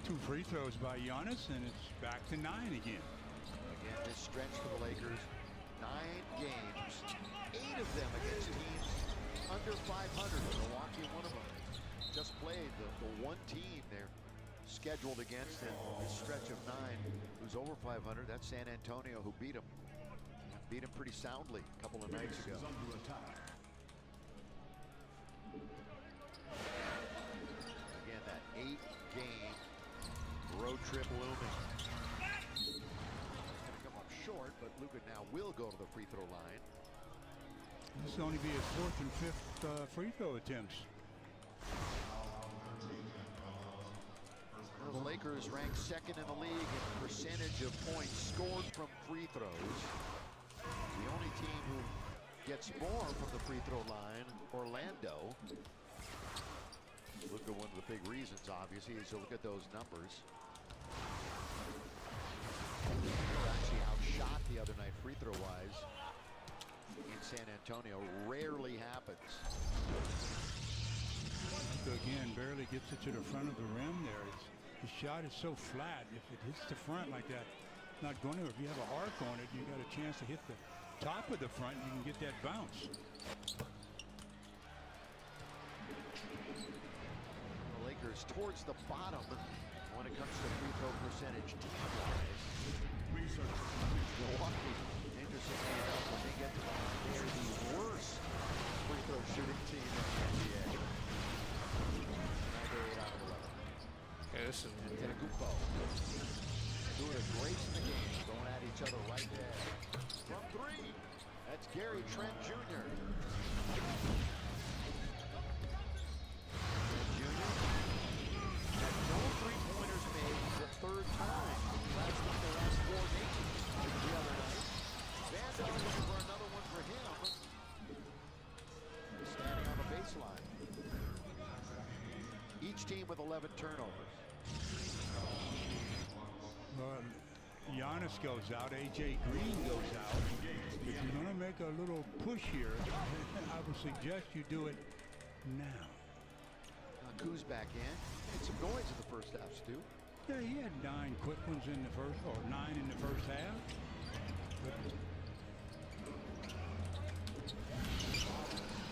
2 free throws by Giannis, and it's back to 9 again. Again, this stretch for the Lakers, 9 games, 8 of them against teams under 500. Milwaukee, one of them, just played the one team they're scheduled against in this stretch of 9 who's over 500. That's San Antonio, who beat them. Beat him pretty soundly a couple of nights ago. Again, that 8-game road trip looming. It's gonna come up short, but Luka now will go to the free throw line. This will only be his 4th and 5th free throw attempts. Well, the Lakers rank 2nd in the league in percentage of points scored from free throws. The only team who gets more from the free throw line, Orlando. Look at one of the big reasons, obviously, is to look at those numbers. They were actually outshot the other night free throw wise in San Antonio. Rarely happens. Again, barely gets it to the front of the rim there. His shot is so flat. If it hits the front like that, not going to. If you have a arc on it, you got a chance to hit the top of the front. You can get that bounce. The Lakers Lakers towards the bottom when it comes to free throw percentage team-wise. Milwaukee, interestingly enough, when they get to they're the worst free throw shooting team in the NBA. 98 out of 11. Okay, this is Antetokounmpo doing a grace in the game, going at each other right there. From three, that's Gary Trent Jr. Trent Jr. had no three-pointers made the third time. Last night, the last 4 games the other night. Vandal looking for another one for him. Standing on the baseline. Each team with 11 turnovers. Well, Giannis goes out, AJ Green goes out. If you're going to make a little push here, I would suggest you do it now. Kuz back in. Made some noise in the first half, Stu. Yeah, he had 9 quick ones in the first, or 9 in the first half.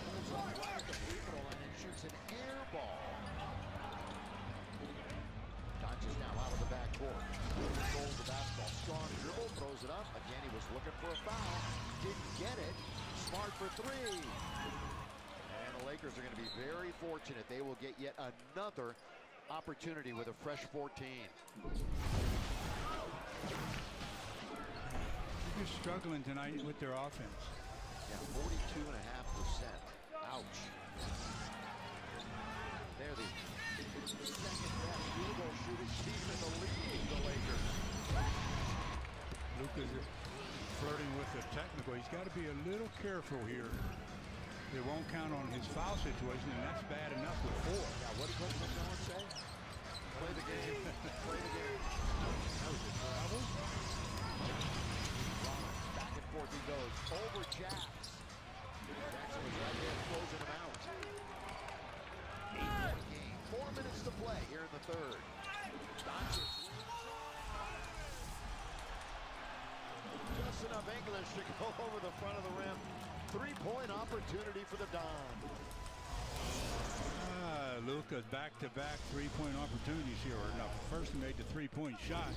Pulls up right at the free throw line and shoots an air ball. Doncic now out of the backcourt. Controls the basketball. Strong dribble, throws it up. Again, he was looking for a foul. Didn't get it. Smart for three. And the Lakers are going to be very fortunate. They will get yet another opportunity with a fresh 14. They're just struggling tonight with their offense. Yeah, 42.5%. Ouch. They're the second best field goal shooting team in the league, the Lakers. Luka's flirting with the technical. He's got to be a little careful here. They won't count on his foul situation, and that's bad enough with 4. Yeah, what did Coach McMillan say? Play the game. Play the game. That was a travel. Rollins, back and forth he goes. Over Jacks. Jackson was right there closing him out. 8-point game. 4 minutes to play here in the third. Doncic. Just enough English to go over the front of the rim. 3-point opportunity for the Dons. Luka's back-to-back 3-point opportunities here. Now, first he made the 3-point shot.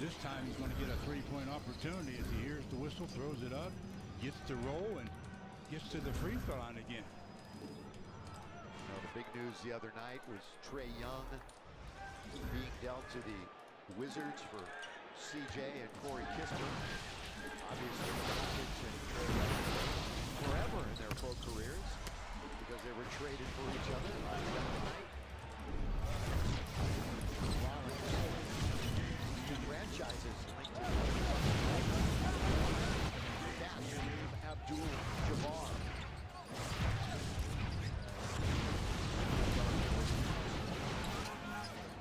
This time he's going to get a 3-point opportunity as he hears the whistle, throws it up, gets to roll, and gets to the free throw line again. The big news the other night was Trae Young being dealt to the Wizards for CJ and Corey Kispert. Obviously, the Rockets and Trae Young forever in their pro careers because they were traded for each other last night. Two franchises linked together. Abdul-Jabbar.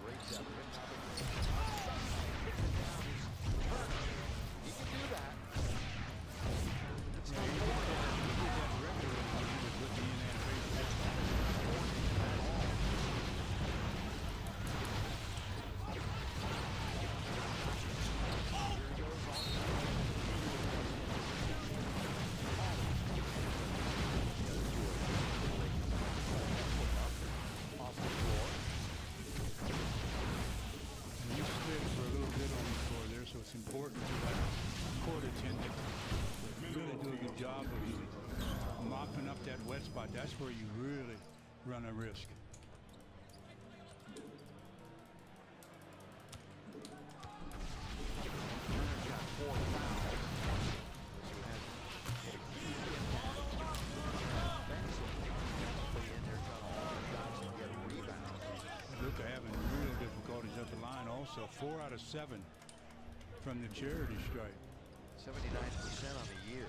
Great effort. He can do that. It's not important to that court attendant. Really do a good job of mopping up that wet spot. That's where you really run a risk. Luka having real difficulties at the line also. 4 out of 7 from the charity stripe. 79% on the year.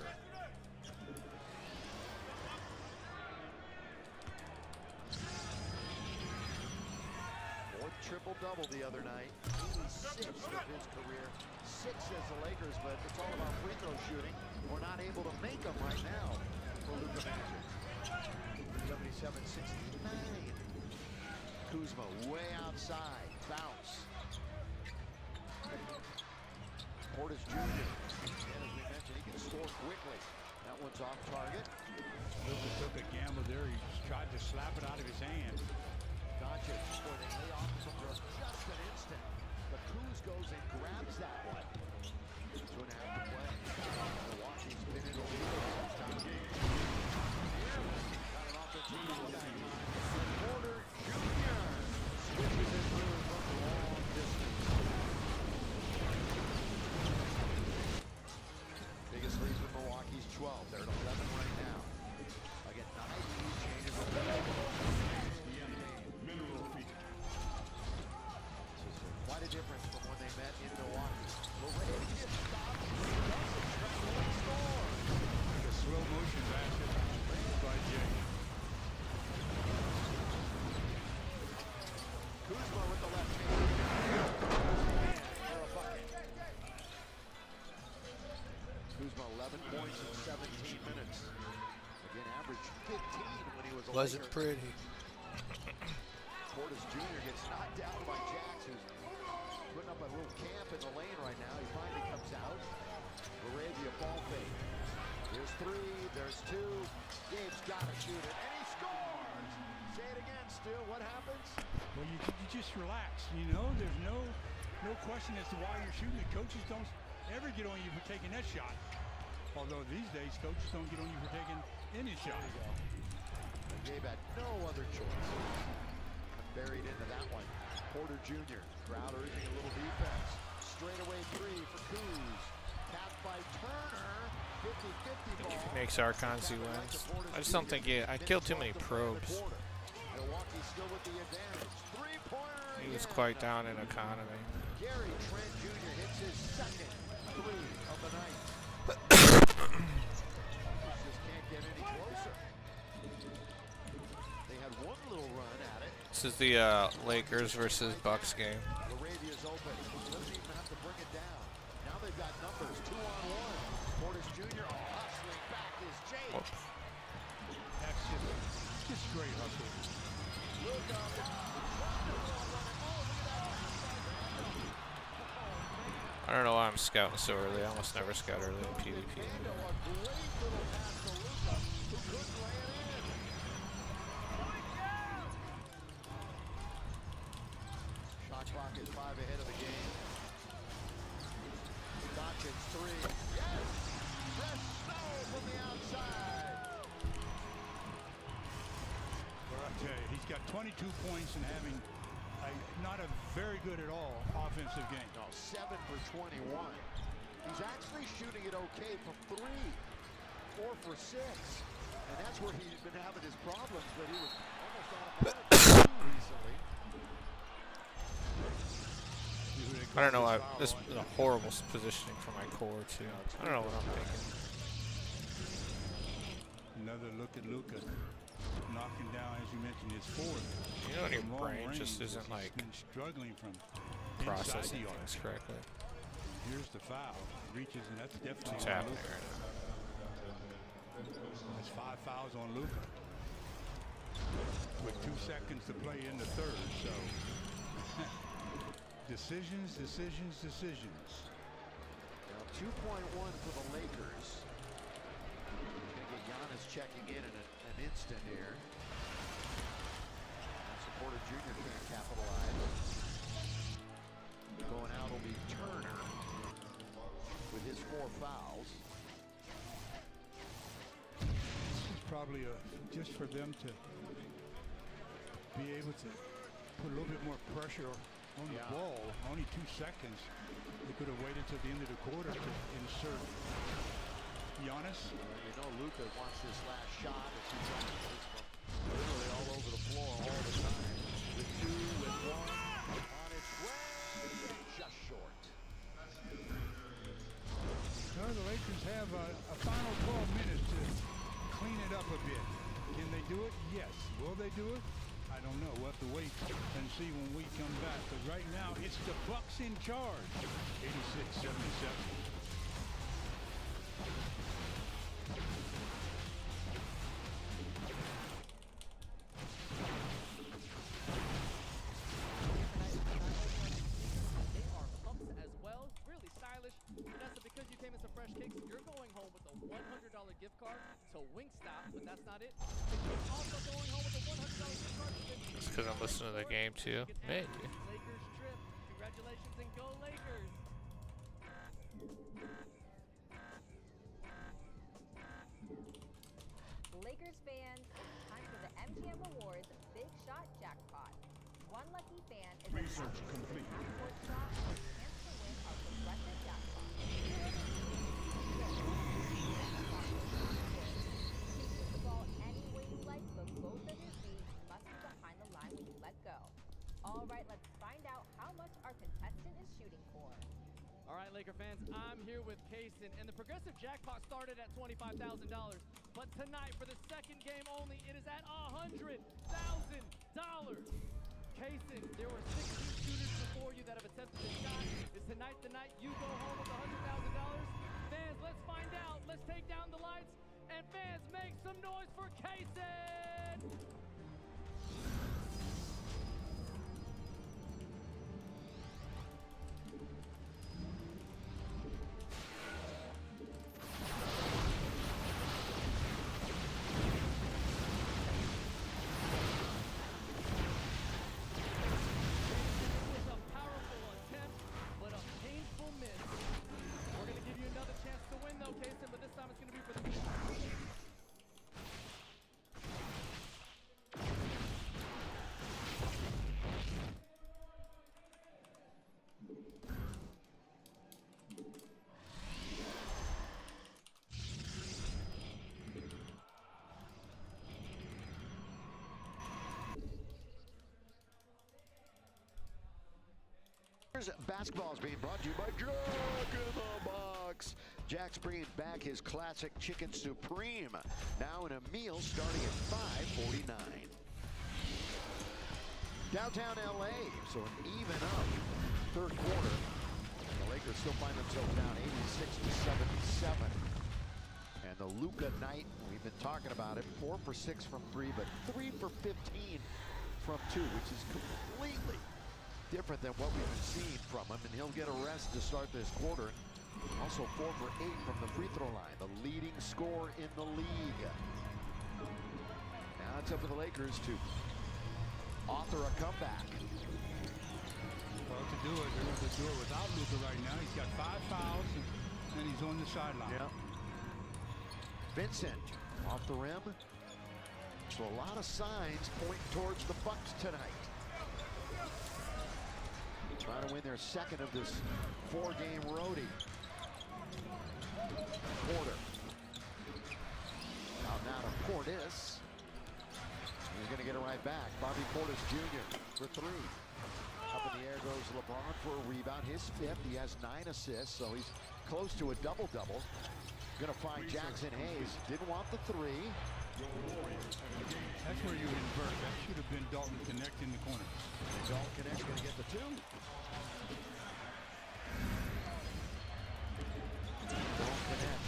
Fourth triple-double the other night. 86th of his career. 6 as the Lakers, but it's all about free throw shooting. We're not able to make them right now for Luka Magic. 77-69. Kuzma way outside. Bounce. Portis Jr. And as we mentioned, he can score quickly. That one's off target. Luka took a gamble there. He just tried to slap it out of his hand. Doncic, before they lay off him for just an instant. But Kuz goes and grabs that one. 2.5 to play. Milwaukee's been in the lead. Got an offensive foul that time. Porter Jr. switches it through from long distance. Biggest lead for Milwaukee's 12. They're at 11 right now. Again, nice changes of quite a difference from when they met in Milwaukee. Laravia stops, doesn't travel and score. The slow motion basket by Jay. Kuzma with the left hand. For a bucket. Kuzma 11 points in 17 minutes. Again, averaged 15 when he was a Was it Laker. pretty? Protoss Jr. gets knocked down by Jax, who's putting up a little camp in the lane right now. He finally comes out. Laravia ball fake. There's 3, there's 2. Gabe's got to shoot it, and he scores! Say it again, Stu. What happens? Well, you just relax, you know? There's no question as to why you're shooting. The coaches don't ever get on you for taking that shot. Although these days, coaches don't get on you for taking any shot. And Gabe had no other choice. Buried into that one. Porter Jr. Crowd urging a little defense. Straightaway 3 for Kuz. Tapped by Turner. 50-50 ball. Makes Arkansas wins. I just don't think I killed too many probes. Milwaukee still with the advantage. 3-pointer. He was quite down in economy. Gary Trent Jr. hits his second 3 of the night. Just can't get any closer. They had one little run at it. This is the Lakers versus Bucks game. Laravia's open. Doesn't even have to bring it down. Now they've got numbers. 2-on-1. Portis Jr. hustling back is Jake. That's just great hustle. Look up. I don't know why I'm scouting so early. I almost never scout early in PvP. Shot clock is 5 ahead of the game. Doncic 3. Yes! Fresh snow from the outside. Well, I tell you, he's got 22 points and having not a very good at all offensive game. No, 7 for 21. He's actually shooting it okay from 3. 4 for 6. And that's where he's been having his problems, but he was almost out of bounds recently. I don't know why. This is a horrible positioning for my core, too. I don't know what I'm thinking. Another look at Luka. Knocking down, as you mentioned, his 4th. You know, your brain just isn't like struggling from processing things correctly. Here's the foul. Reaches, and that's definitely what's happening right now. That's 5 fouls on Luka. With 2 seconds to play in the 3rd, so decisions. Now 2.1 for the Lakers. Gonna get Giannis checking in an instant here. Porter Jr. can't capitalize. Going out will be Turner with his 4 fouls. This is probably just for them to be able to put a little bit more pressure on the ball. Only 2 seconds. They could have waited till the end of the quarter to insert Giannis. You know Luka wants this last shot. It's literally all over the floor all the time. With 2, with 1, on its way, just short. Well, the Lakers have a final 12 minutes to clean it up a bit. Can they do it? Yes. Will they do it? I don't know. We'll have to wait and see when we come back. Because right now, it's the Bucks in charge. 86-77. Vanessa, because you came in some fresh kicks, you're going home with a $100 gift card to Wingstop, but that's not it. The kid's also going home with a $100 gift card. Just because I'm listening to the game too. Maybe. Lakers trip. Congratulations and go Lakers. Lakers fans, time for the MGM Rewards Big Shot Jackpot. One lucky fan is Research complete. half-court shot or chance to win our progressive jackpot. Shoot the ball any way you like, but both of your feet must be behind the line when you let go. All right, let's find out how much our contestant is shooting for. All right, Laker fans, I'm here with Kaysen, and the progressive jackpot started at $25,000. But tonight, for the second game only, it is at $100,000. Kaysen, there were 16 shooters before you that have attempted the shot. Is tonight the night you go home with $100,000? Fans, let's find out. Let's take down the lights. And fans, make some noise for Kaysen! Basketball is being brought to you by Jack in the Box. Jack's bringing back his classic Chicken Supreme, now in a meal starting at $5.49. Downtown LA, so an even up third quarter. The Lakers still find themselves down 86-77. And the Luka night, we've been talking about it, 4 for 6 from 3, but 3 for 15 from 2, which is completely different than what we've been seeing from him, and he'll get a rest to start this quarter. Also 4 for 8 from the free throw line, the leading scorer in the league. Now it's up to the Lakers to author a comeback. Well, to do it, they're going to do it without Luka right now. He's got 5 fouls, and he's on the sideline. Yep. Vincent off the rim. So a lot of signs point towards the Bucks tonight. Trying to win their second of this 4-game roadie. Porter. Out now to Portis. He's going to get it right back. Bobby Portis Jr. for 3. Up in the air goes LeBron for a rebound. His 5th. He has 9 assists, so he's close to a double-double. Going to find Jackson Hayes. Didn't want the 3. That's where you invert. That should have been Dalton Connect in the corner. And Dalton Connect's going to get the 2. Dalton Connect.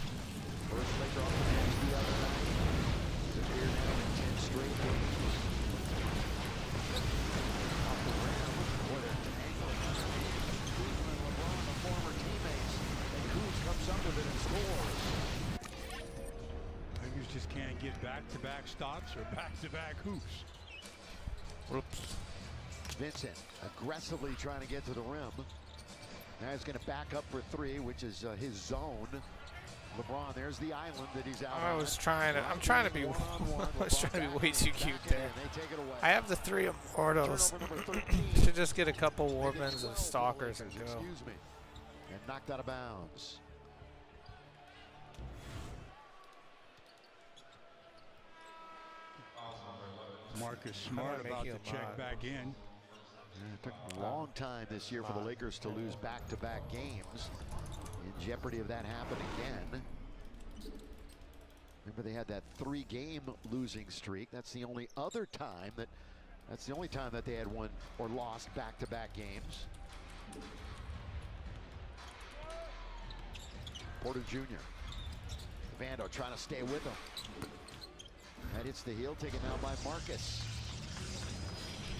First Laker off the bench the other night. They're here now in 10 straight games. Off the rim. Boy, they're angling. Kuzma and LeBron, the former teammates. And Kuz comes up with it and scores. Lakers just can't get back-to-back stops or back-to-back hoops. Whoops. Vincent aggressively trying to get to the rim. Now he's going to back up for 3, which is his zone. LeBron, there's the island that he's out on. I'm trying to be way too cute there. I have the 3 Immortals. Should just get a couple Warbens and Stalkers and go. Excuse me. And knocked out of bounds. Marcus Smart about to check back in. It took a long time this year for the Lakers to lose back-to-back games. In jeopardy of that happening again. Remember, they had that 3-game losing streak. That's the only other time that they had won or lost back-to-back games. Porter Jr. Vando trying to stay with him. That hits the heel, taken down by Marcus.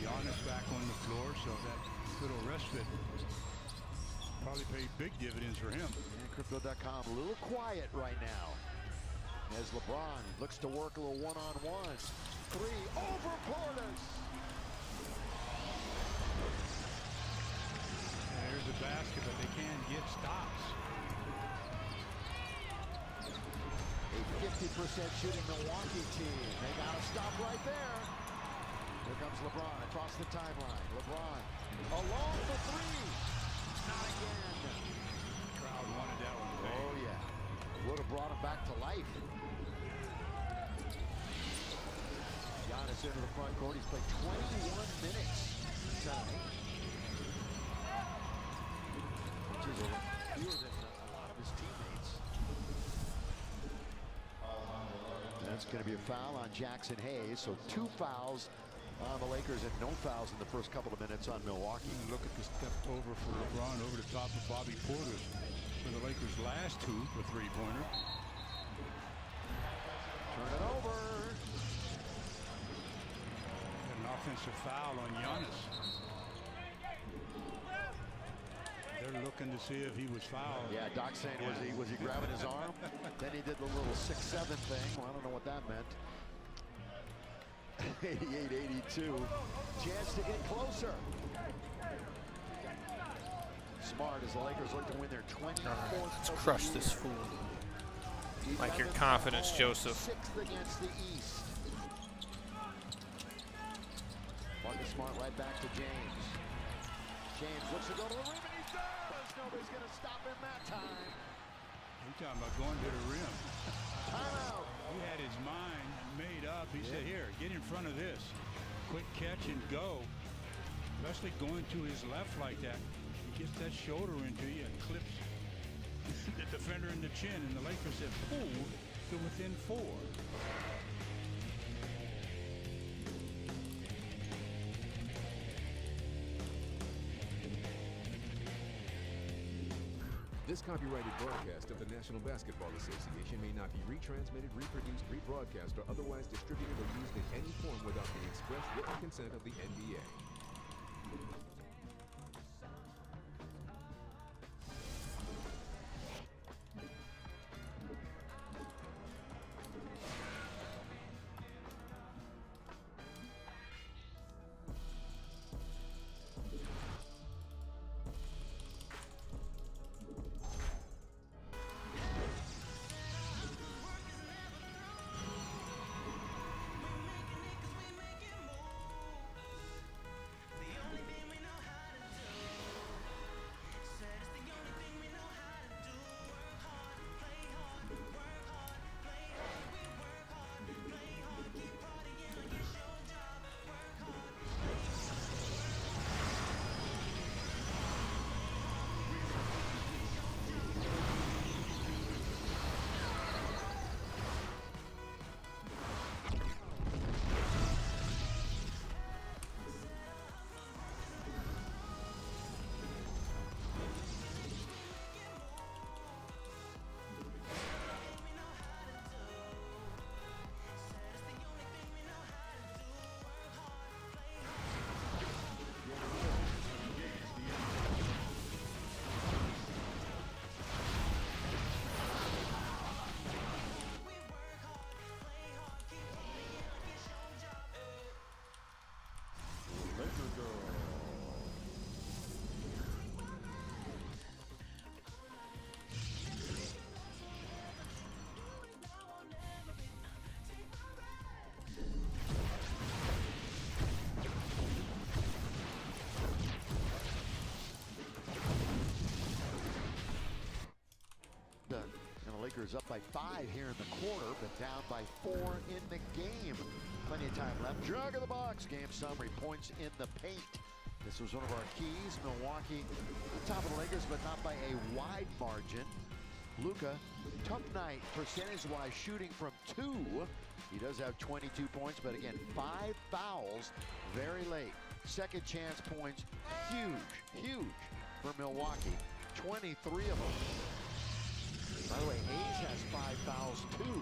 Giannis back on the floor, so that little respite probably paid big dividends for him. And Crypto.com a little quiet right now. as LeBron looks to work a little one-on-one. Three over Portis. There's a basket, but they can't get stops. A 50% shooting Milwaukee team. They got to stop right there. Here comes LeBron across the timeline. LeBron alone for three. Not again. Crowd wanted that one. Oh, yeah. Would have brought him back to life. Giannis into the front court. He's played 21 minutes tonight. Which is fewer than a lot of his teammates. That's going to be a foul on Jackson Hayes. So 2 fouls on the Lakers and no fouls in the first couple of minutes on Milwaukee. Look at the step over for LeBron over the top of Bobby Portis for the Lakers' last 2 for three-pointer. Turn it over. An offensive foul on Giannis. They're looking to see if he was fouled. Yeah, Doc saying, was he grabbing his arm? Then he did the little 6-7 thing. Well, I don't know what that meant. 88-82. Chance to get closer. Smart as the Lakers look to win their 24th. Let's crush this fool. Like your confidence, Joseph. 6th against the East. Marcus Smart right back to James. James looks to go to the rim and he does. Nobody's going to stop him that time. You're talking about going to the rim. Timeout. He had his mind made up. He said, here, get in front of this. Quick catch and go. Especially going to his left like that. He gets that shoulder into you and clips the defender in the chin. And the Lakers have pulled to within 4. This copyrighted broadcast of the National Basketball Association may not be retransmitted, reproduced, rebroadcast, or otherwise distributed or used in any form without the express written consent of the NBA. Lakers up by 5 here in the quarter, but down by 4 in the game. Plenty of time left. Jug of the box. Game summary. Points in the paint. This was one of our keys. Milwaukee on top of the Lakers, but not by a wide margin. Luka, tough night percentage-wise, shooting from 2. He does have 22 points, but again, 5 fouls very late. Second chance points, huge for Milwaukee. 23 of them. By the way, Hayes has 5 fouls too.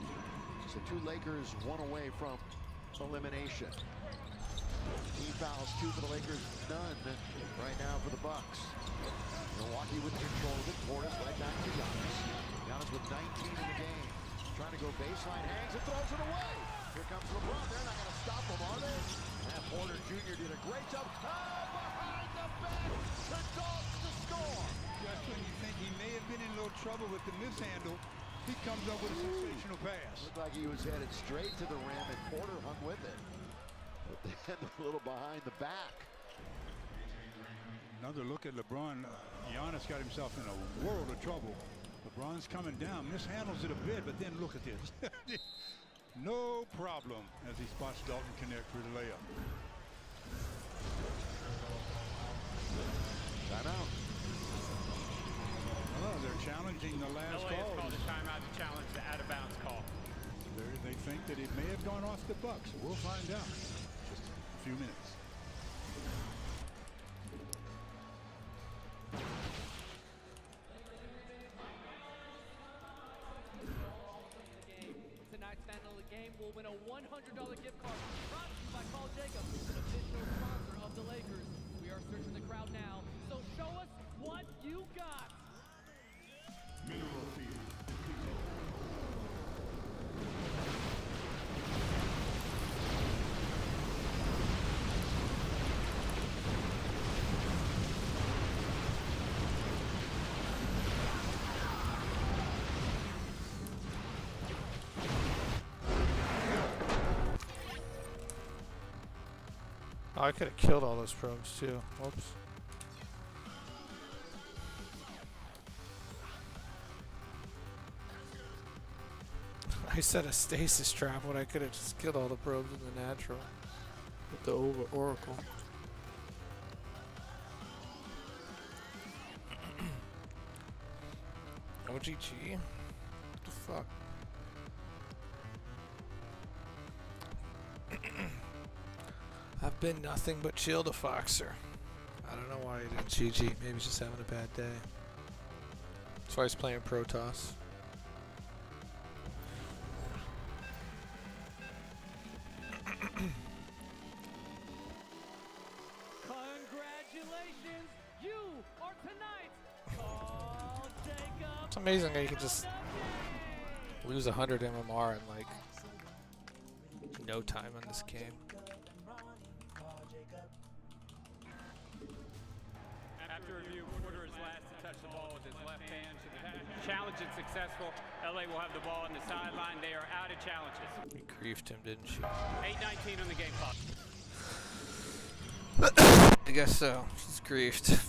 So 2 Lakers, 1 away from elimination. Team fouls, 2 for the Lakers, none right now for the Bucks. Milwaukee with control of it. Portis right back to Giannis. Giannis with 19 in the game. trying to go baseline, hangs and throws it away. Here comes LeBron. They're not going to stop him, are they? And Porter Jr. did a great job. Oh, behind the back to Dawes to score. Just when you think he may have been in a little trouble with the mishandle, he comes up with a sensational pass. Looked like he was headed straight to the rim, and Porter hung with it. But then a little behind the back. Another look at LeBron. Giannis got himself in a world of trouble. LeBron's coming down, mishandles it a bit, but then look at this. No problem as he spots Dalton connect for the layup. Timeout. Oh, they're challenging the last LA call. has called a timeout to challenge the out-of-bounds call. They think that it may have gone off the Bucks. We'll find out. Just a few minutes. Tonight's final game will win a $100 gift card brought to you by Paul Jacobs, an official sponsor of the Lakers. We are searching the crowd now, so show us what you got. Mineral Field. Oh, I could have killed all those probes too. Whoops. I set a stasis trap when I could have just killed all the probes in the natural with the Oracle. OGG? What the fuck? I've been nothing but chill to Foxer. I don't know why he didn't GG. Maybe he's just having a bad day. That's why he's playing Protoss. Congratulations, you are tonight's Paul Jacobs. It's amazing how you can just lose 100 MMR in like no time in this game. After review, Porter is last to touch the ball with his left hand. Should the challenge is successful, LA will have the ball on the sideline. They are out of challenges. You griefed him, didn't you? 8:19 on the game clock. I guess so. He's griefed.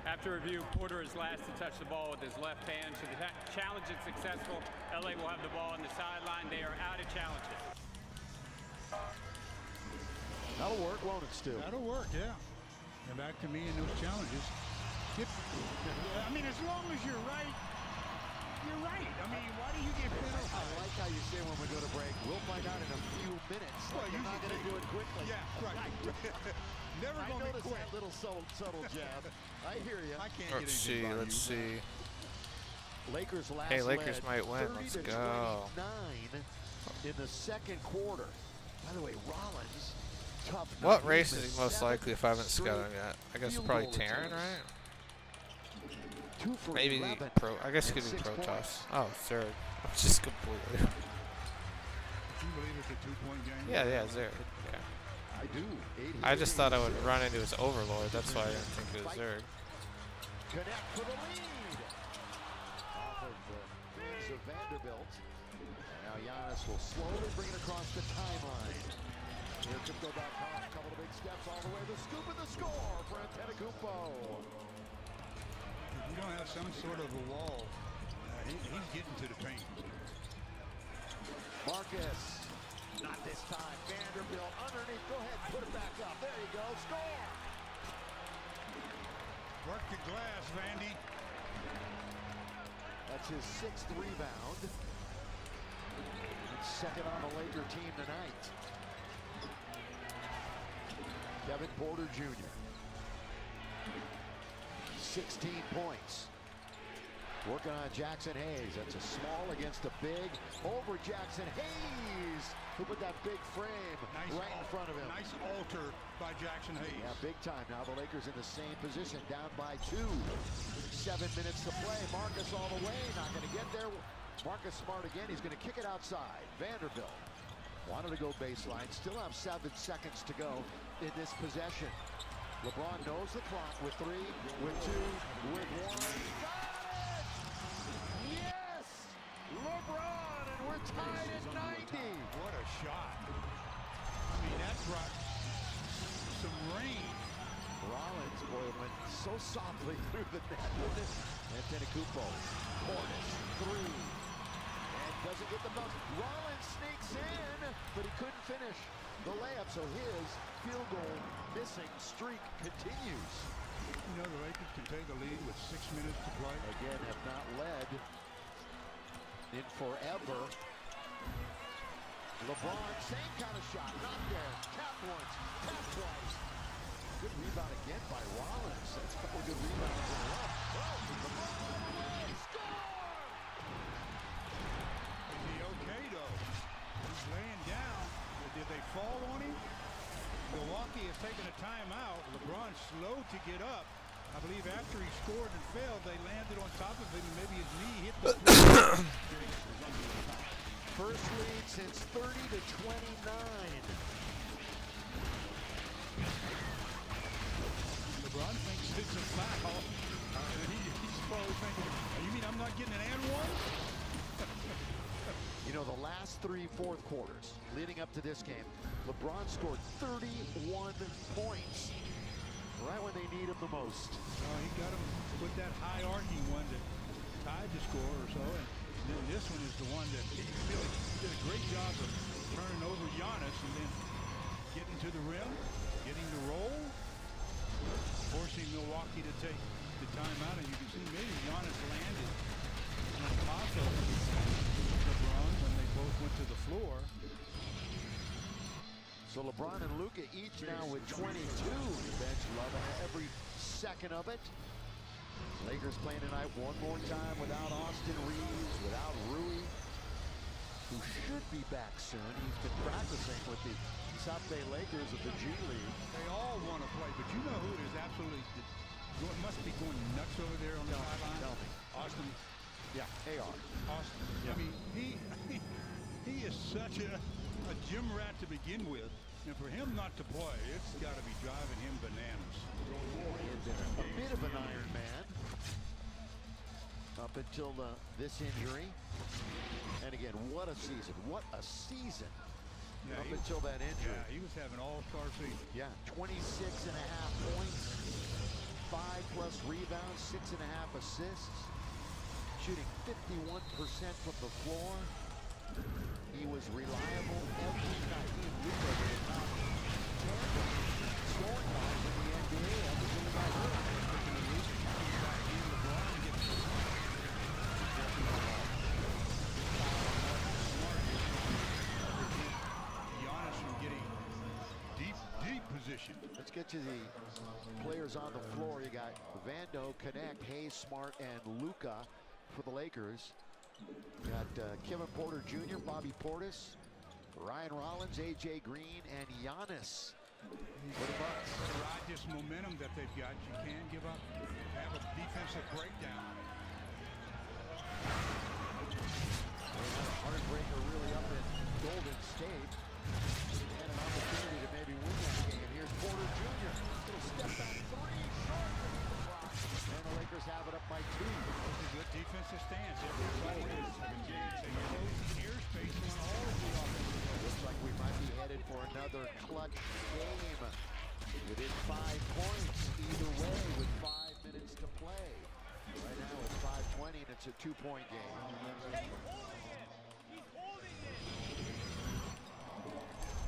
After review, Porter is last to touch the ball with his left hand. Should the challenge is successful, LA will have the ball on the sideline. They are out of challenges. That'll work, won't it, Stu? That'll work, yeah. And back to me in those challenges. I mean, as long as you're right, you're right. I mean, why do you get penalized? I like how you say when we go to break. We'll find out in a few minutes. Well, you're not going to do it quickly. Yeah, right. Never I going to be quick. That little subtle jab. I hear you. I can't Let's see. Let's see. Lakers last Hey, Lakers led might win. 30 Let's to go. 29 in the second quarter. By the way, Rollins, tough. What race is he most likely if I haven't scouted him yet? I guess probably Terran, right? Maybe Pro. I guess it could be Protoss. Oh, Zerg. I'm just completely. Do you believe it's a 2-point game? Yeah, Zerg. Okay. I do. I just thought I would run into his Overlord. That's why I didn't think it was Zerg. Connect for the lead. Off of the hands of Vanderbilt. And now Giannis will slowly bring it across the timeline. Here Crypto.com, a couple of big steps all the way. The scoop and the score for Antetokounmpo. If you don't have some sort of a wall, he's getting to the paint. Marcus, not this time. Vanderbilt underneath. Go ahead, put it back up. There you go. Score. Work the glass, Vandy. That's his 6th rebound. And second on the Laker team tonight. Kevin Porter Jr. 16 points. Working on Jackson Hayes. That's a small against a big. Over Jackson Hayes, who put that big frame right in front of him. Nice alter by Jackson Hayes. Yeah, big time. Now the Lakers in the same position, down by 2. 7 minutes to play. Marcus all the way. Not going to get there. Marcus Smart again. He's going to kick it outside. Vanderbilt wanted to go baseline. Still have 7 seconds to go in this possession. LeBron knows the clock with 3, with 2, with 1. Got it! Yes! LeBron, and we're tied at 90. What a shot. I mean, that brought some rain. Rollins, boy, went so softly through the net with it. Antetokounmpo, Portis, 3. And doesn't get the bounce. Rollins sneaks in, but he couldn't finish the layup, so his field goal missing streak continues. You know, the Lakers can take the lead with 6 minutes to play. Again, have not led in forever. LeBron, same kind of shot, not there. Tap once, tap twice. Good rebound again by Rollins. That's a couple good rebounds in a row. Oh, LeBron on the way, score! Is he okay, though? He's laying down. Did they fall on him? Milwaukee has taken a timeout. LeBron slow to get up. I believe after he scored and failed, they landed on top of him, and maybe his knee hit the floor. First lead since 30 to 29. LeBron thinks it's a foul. He's probably thinking, you mean I'm not getting an and one? You know, the last 3 fourth quarters leading up to this game, LeBron scored 31 points right when they need him the most. He got him with that high arcing one that tied the score or so, and then this one is the one that he really did a great job of turning over Giannis and then getting to the rim, getting the roll, forcing Milwaukee to take the timeout, and you can see maybe Giannis landed on top of LeBron when they both went to the floor. So LeBron and Luka each now with 22. Bench loving every second of it. Lakers playing tonight one more time without Austin Reeves, without Rui, who should be back soon. He's been practicing with the South Bay Lakers of the G League. They all want to play, but you know who is absolutely must be going nuts over there on the sideline? Tell me. Austin. Yeah, AR. Austin. Yeah. I mean, he is such a gym rat to begin with. And for him not to play, it's got to be driving him bananas. He had been a bit of an Iron Man up until this injury. And again, what a season. What a season. Yeah, up until that injury. Yeah, he was having all-star season. Yeah, 26.5 points, 5+ rebounds, 6.5 assists, shooting 51% from the floor. He was reliable every night. He and Luka were the top 10 scoring guys in the NBA every single night. Giannis from getting deep position. Let's get to the players on the floor. You got Vando, Connect, Hayes, Smart, and Luka for the Lakers. You got Kevin Porter Jr., Bobby Portis, Ryan Rollins, AJ Green, and Giannis for the Bucks. Ride this momentum that they've got. You can't give up. Have a defensive breakdown. They had a heartbreaker really up in Golden State. They had an opportunity to maybe win that game. Here's Porter Jr. Little step back 3, short to beat the clock. And the Lakers have it up by 2. That's a good defensive stance. Everybody is closing airspace on all of the offensive. Looks like we might be headed for another clutch game. Within 5 points either way with 5 minutes to play. Right now it's 5:20 and it's a 2-point game.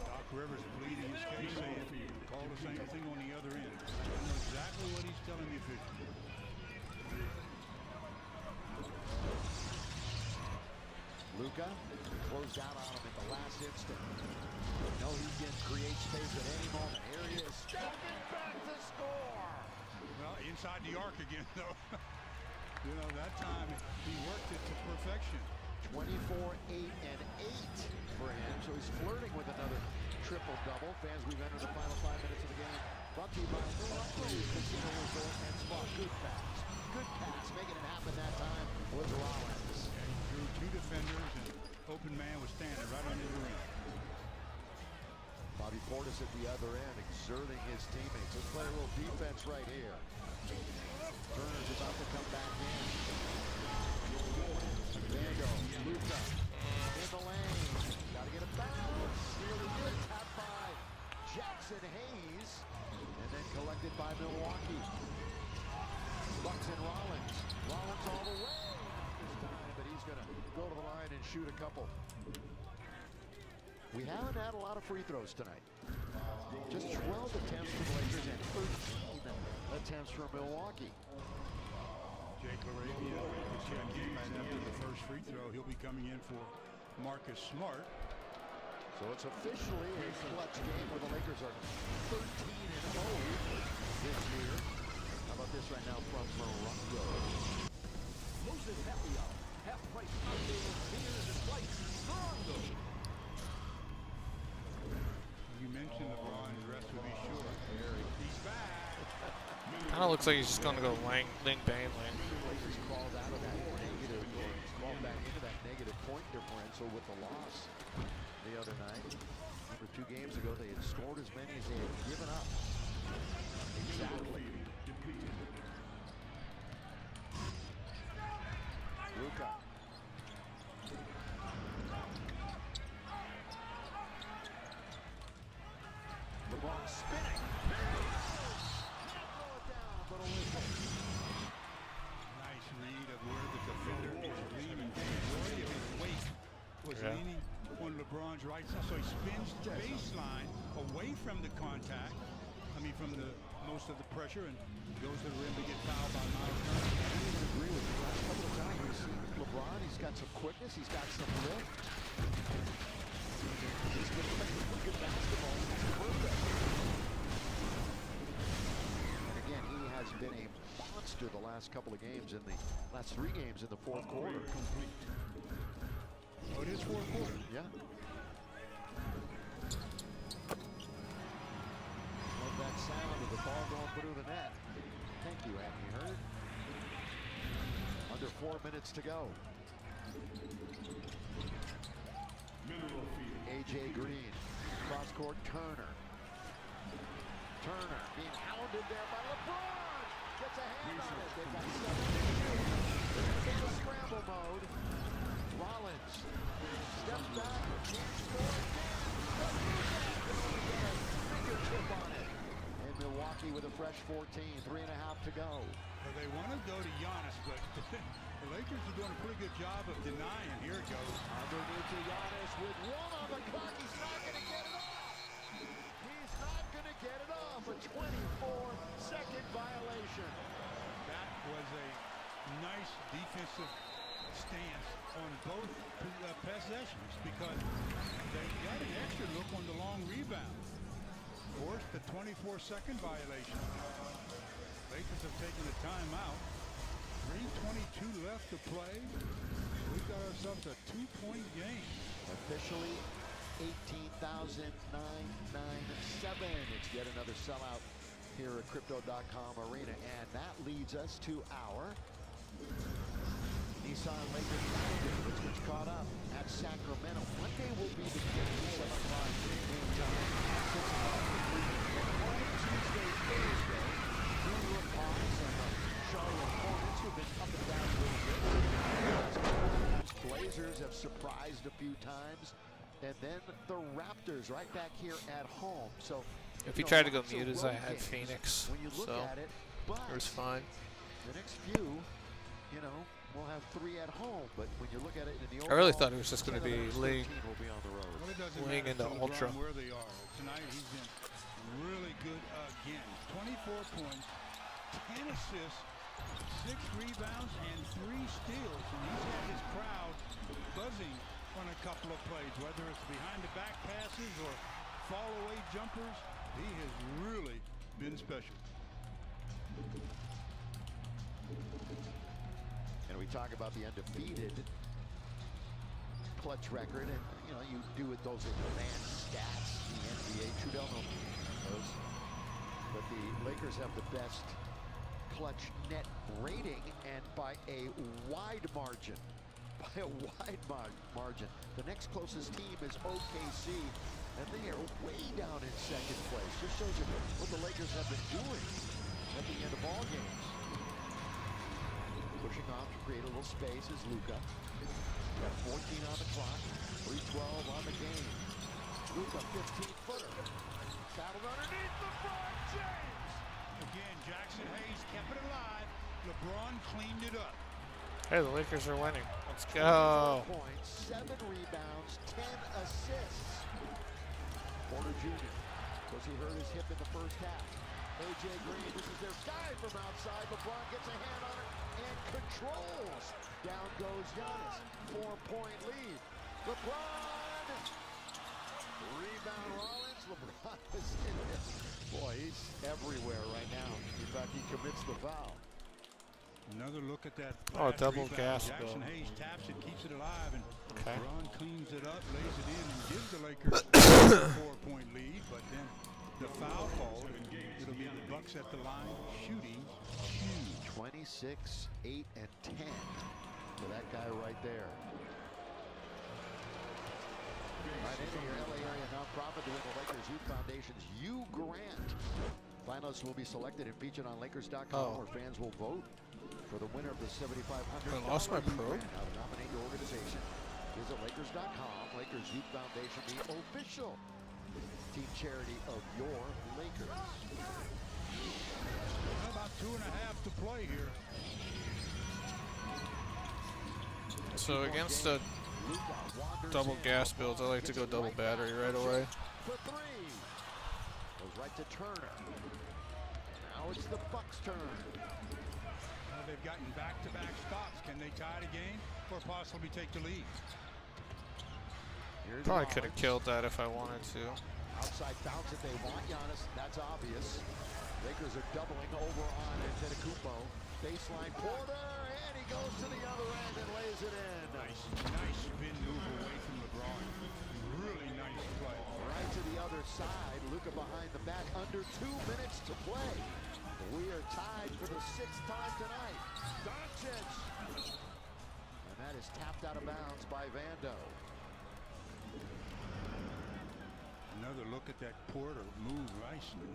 Doc Rivers pleading his case, saying if you call the same thing on the other end. I know exactly what he's telling the officials. Luka closed out on him in the last instant. No, he can create space at any moment. Here he is, stepping back to score. Well, inside the arc again, though. You know, that time he worked it to perfection. 24, 8, and 8 for him. So he's flirting with another triple-double. Fans, we've entered the final 5 minutes of the game. Brought to you by Milwaukee Casino Resort and Spa. Good pass. Good pass. Making it happen that time was Rollins. And he drew two defenders, and open man was standing right under the rim. Bobby Portis at the other end, exerting his teammates. Let's play a little defense right here. Turner's about to come back in. Vando, Luka, in the lane. Got to get a bounce. Really good. Tap by Jackson Hayes. And then collected by Milwaukee. Bucks and Rollins. Rollins all the way this time, but he's going to go to the line and shoot a couple. We haven't had a lot of free throws tonight. Just 12 attempts for the Lakers and 13 attempts for Milwaukee. Jake LaRavia will check in after the first free throw. He'll be coming in for Marcus Smart. So it's officially a clutch game where the Lakers are 13-0 this year. How about this right now from Morocco? Moses Happy Hour. Half price outdoor beers and flights. Strong. You mentioned LeBron, the rest will be sure. He's back. Kind of looks like he's just going to go Ling Bang Lang. Lakers crawled out of that negative, crawled back into that negative point differential with the loss the other night. Remember 2 games ago they had scored as many as they had given up. Exactly. Luka. LeBron spinning. Throw it down, but a whistle. Nice read of where the defender is leaning. The majority of his weight was leaning on LeBron's right side, so he spins the baseline away from the contact. I mean, from the most of the pressure, and goes to the rim to get fouled by Miles Turner. I even agree with you. Last couple of times we've seen LeBron. He's got some quickness. He's got some lift. He's been playing pretty good basketball. He's perfect. And again, he has been a monster the last couple of games in the last 3 games in the fourth quarter. Complete. Oh, it is fourth quarter. Yeah. Love that sound of the ball going through the net. Thank you, Anthony Hurd. Under 4 minutes to go. A.J. Green, cross-court Turner. Turner being hounded there by LeBron. Gets a hand on it. They've got 7 to shoot. They're going to go to scramble mode. Rollins steps back. Can't score again. Fingertip on it. And Milwaukee with a fresh 14. 3.5 to go. Well, they want to go to Giannis, but the Lakers are doing a pretty good job of denying. Here it goes. Underneath to Giannis with 1 on the clock. He's not going to get it off. He's not going to get it off. A 24-second violation. That was a nice defensive stance on both possessions because they got an extra look on the long rebound. Forced the 24-second violation. Lakers have taken a timeout. 3:22 left to play. We've got ourselves a 2-point game. Officially 18,997. It's yet another sellout here at Crypto.com Arena. And that leads us to our Nissan Lakers Calendar, which gets caught up at Sacramento. Monday will be the game, 7 o'clock game time, 6 o'clock for Cleveland. Tuesday, Thursday, Junior Hawks and the Charlotte Hornets, who've been up and down a little bit. Blazers have surprised a few times. And then the Raptors right back here at home. So if you tried to go mute as I had Phoenix, when you look so at it, but it was fine. The next few, you know, we'll have 3 at home, but when you look at it in the overall, I really thought it was just going to be Ling into Ultra. Where they are tonight, he's been really good again. 24 points, 10 assists, 6 rebounds, and 3 steals. And he's had his crowd buzzing on a couple of plays, whether it's behind the back passes or fall away jumpers. He has really been special. And we talk about the undefeated clutch record, and you know, you do with those advanced stats in the NBA. Trudell knows those, but the Lakers have the best clutch net rating, and by a wide margin. by a wide margin. The next closest team is OKC, and they are way down in second place. Just shows you what the Lakers have been doing at the end of ball games. Pushing off to create a little space is Luka. Got 14 on the clock, 3:12 on the game. Luka, 15-footer. Battled underneath LeBron James. Again, Jackson Hayes kept it alive. LeBron cleaned it up. Hey, the Lakers are winning. Let's go. 4 points, 7 rebounds, 10 assists. Porter Jr. Because he hurt his hip in the first half. AJ Green, this is their guy from outside. LeBron gets a hand on it and controls. Down goes Giannis. 4-point lead. LeBron. Rebound Rollins. LeBron is in it. Boy, he's everywhere right now. In fact, he commits the foul. Another look at that. Oh, double rebound. gas Jackson bill. Hayes taps it, keeps it alive, and Okay. LeBron cleans it up, lays it in, and gives the Lakers a 4-point lead. But then the foul call, it'll be the Bucks at the line shooting huge. 26, 8, and 10 for that guy right there. Right into your LA area nonprofit to win the Lakers Youth Foundation's U Grant. Finalists will be selected and featured on Lakers.com, where fans will vote for the winner of the $7,500 I lost my U probe. Grant. How to nominate your organization. Visit Lakers.com. Lakers Youth Foundation, the official team charity of your Lakers. About 2.5 to play here. So against the double gas builds, I like to go double battery right away. For 3. Goes right to Turner. Now it's the Bucks' turn. Well, they've gotten back-to-back stops. Can they tie the game or possibly take the lead? Probably could have killed that if I wanted to. Outside bounce if they want Giannis. That's obvious. Lakers are doubling over on Antetokounmpo. Baseline Porter, and he goes to the other end and lays it in. Nice spin move away from LeBron. Really nice play. Right to the other side. Luka behind the back. Under 2 minutes to play. We are tied for the 6th time tonight. Doncic. And that is tapped out of bounds by Vando. Another look at that Porter move.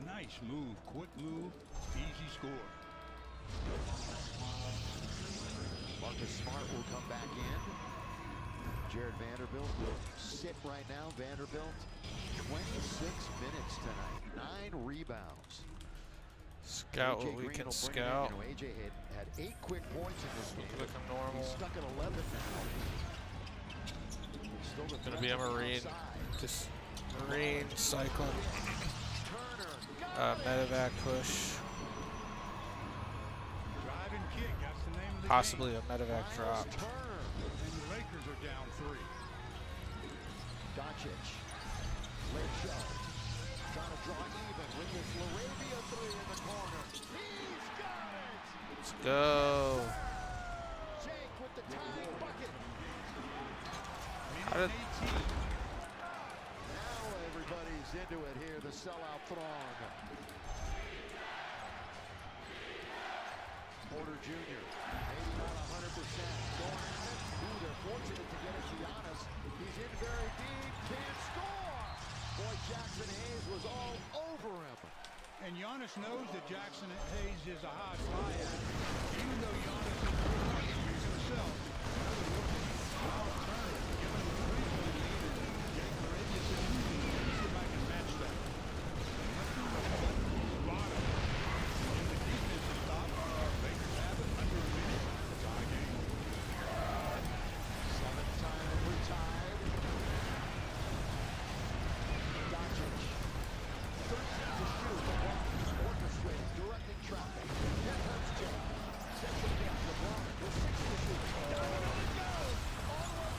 Nice move. Quick move. Easy score. Marcus Smart will come back in. Jared Vanderbilt will sit right now. Vanderbilt, 26 minutes tonight. 9 rebounds. Scout what we can scout. You know, AJ had 8 quick points in this game. Looking normal. He's stuck at 11 now. Still Gonna be a Marine. Just Marine cycling. Medevac push. Drive and kick. That's the name of the Possibly game. a medevac drop. And the Lakers are down 3. Doncic. Late shot. Trying to draw even with this Laravia 3 in the corner. He's got it! Let's go. Jake with the tying bucket. How did... Now everybody's into it here, the sellout throng. Porter Jr. maybe not 100%. Going at it. Ooh, they're fortunate to get it to Giannis. He's in very deep. Can't score. Boy, Jackson Hayes was all over him. And Giannis knows that Jackson Hayes is a high flyer. Even though Giannis is using himself. Another look at Miles Turner giving him a 3-point lead. And Jake Laravia said, let me see if I can match that. Bottom. In the defensive stop, Lakers have it under a minute. Tie game. 7th time and we're tied. Doncic. 13 to shoot. LeBron orchestrating, directing traffic. Here comes Jake. Sets it against LeBron with 6 to shoot. Down it goes. All the way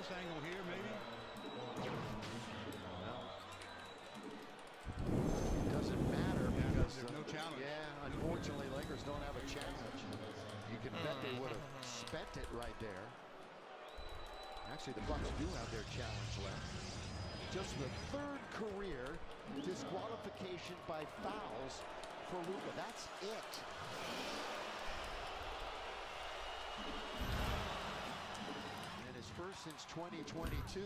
this angle here, maybe? It doesn't matter because there's no challenge. Yeah, unfortunately, Lakers don't have a challenge. You can bet they would have spent it right there. Actually, the Bucks do have their challenge left. Just the third career disqualification by fouls for Luka. That's it. And his first since 2022.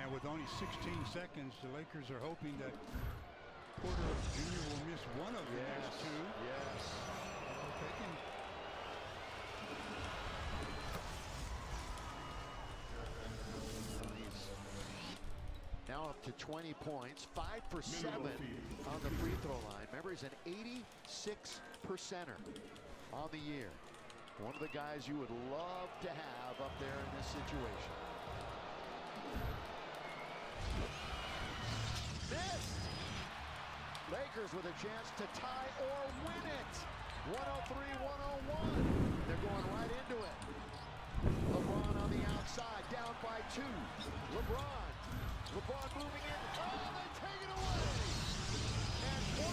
And with only 16 seconds, the Lakers are hoping that Porter Jr. will miss one of the next two. Yes. Now up to 20 points, 5 for 7 on the free throw line. Remember, he's an 86%er on the year. One of the guys you would love to have up there in this situation. Missed! Lakers with a chance to tie or win it. 103-101. They're going right into it. LeBron on the outside, down by 2. LeBron moving in. Oh, they take it away. And 0.6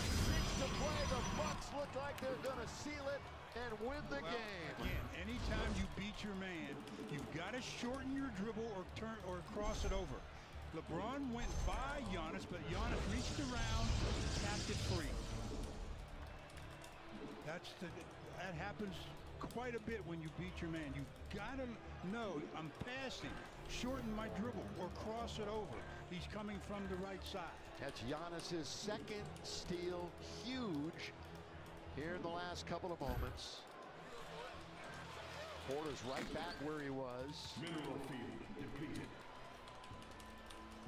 to play. The Bucks look like they're going to seal it and win the game. Again, anytime you beat your man, you've got to shorten your dribble or turn or cross it over. LeBron went by Giannis, but Giannis reached around, tapped it free. That happens quite a bit when you beat your man. You've got to know, I'm passing, shorten my dribble or cross it over. He's coming from the right side. That's Giannis's second steal, huge here in the last couple of moments. Porter's right back where he was. Mineral field depleted.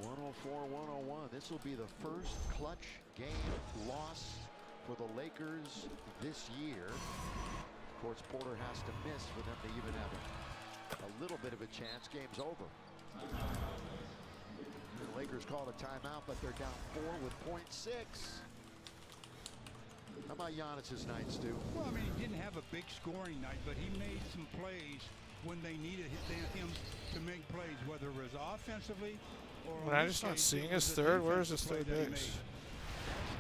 104-101. This will be the first clutch game loss for the Lakers this year. Of course, Porter has to miss for them to even have a little bit of a chance. Game's over. The Lakers called a timeout, but they're down 4 with 0.6. How about Giannis's night, Stu? Well, I mean, he didn't have a big scoring night, but he made some plays when they needed him to make plays, whether it was offensively or I'm just not seeing his third. Where is his third base? That's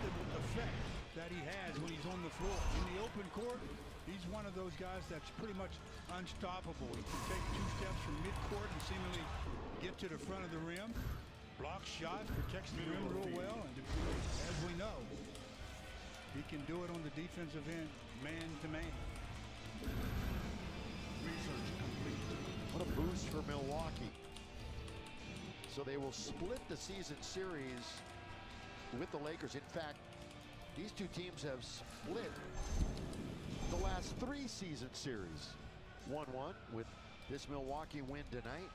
the effect that he has when he's on the floor. In the open court, he's one of those guys that's pretty much unstoppable. He can take 2 steps from midcourt and seemingly get to the front of the rim, blocks shots, protects the rim real well, and as we know, he can do it on the defensive end, man to man. Research complete. What a boost for Milwaukee. So they will split the season series with the Lakers. In fact, these two teams have split the last 3 season series. 1-1 with this Milwaukee win tonight.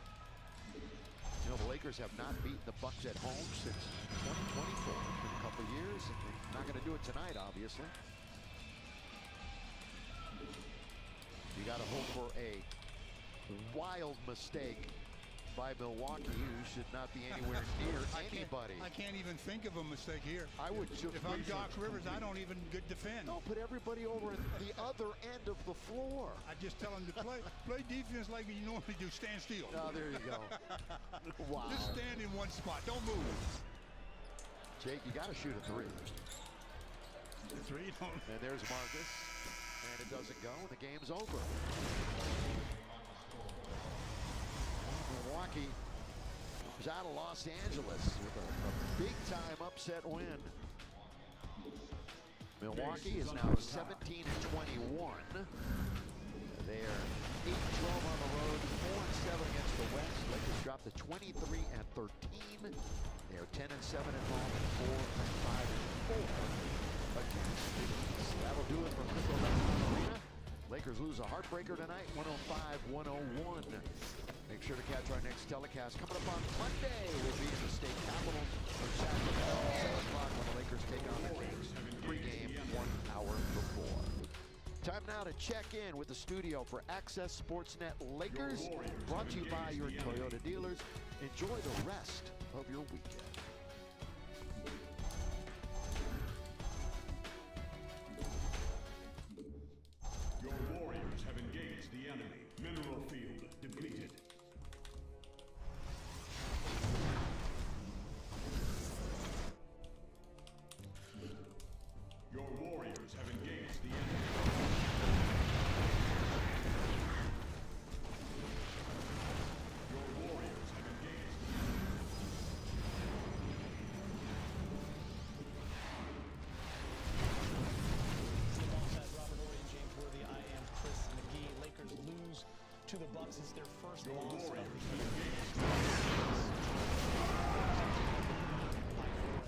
You know, the Lakers have not beaten the Bucks at home since 2024. It's been a couple years, and they're not going to do it tonight, obviously. You got to hope for a wild mistake by Milwaukee, who should not be anywhere near anybody. I can't even think of a mistake here. I would just. If I'm Doc Rivers, I don't even defend. No, put everybody over at the other end of the floor. I just tell them to play defense like you normally do. Stand still. Oh, there you go. Wow. Just stand in one spot. Don't move. Jake, you got to shoot a 3. The 3 don't. And there's Marcus, and it doesn't go. And the game's over. Milwaukee is out of Los Angeles with a big-time upset win. Milwaukee is now 17-21. They are 8-12 on the road, 4-7 against the West. Lakers dropped to 23-13. They are 10-7 at home and 4-5-4 against the East. That'll do it from Nickel Arena. Lakers lose a heartbreaker tonight, 105-101. Make sure to catch our next telecast coming up on Monday. Will be the state capital of Sacramento, 7 o'clock when the Lakers take on the Kings. Pre-game 1 hour before. Time now to check in with the studio for Access Sportsnet Lakers, brought to you by your Toyota dealers. Enjoy the rest of your weekend. Your Warriors have engaged This is their first loss of the year. And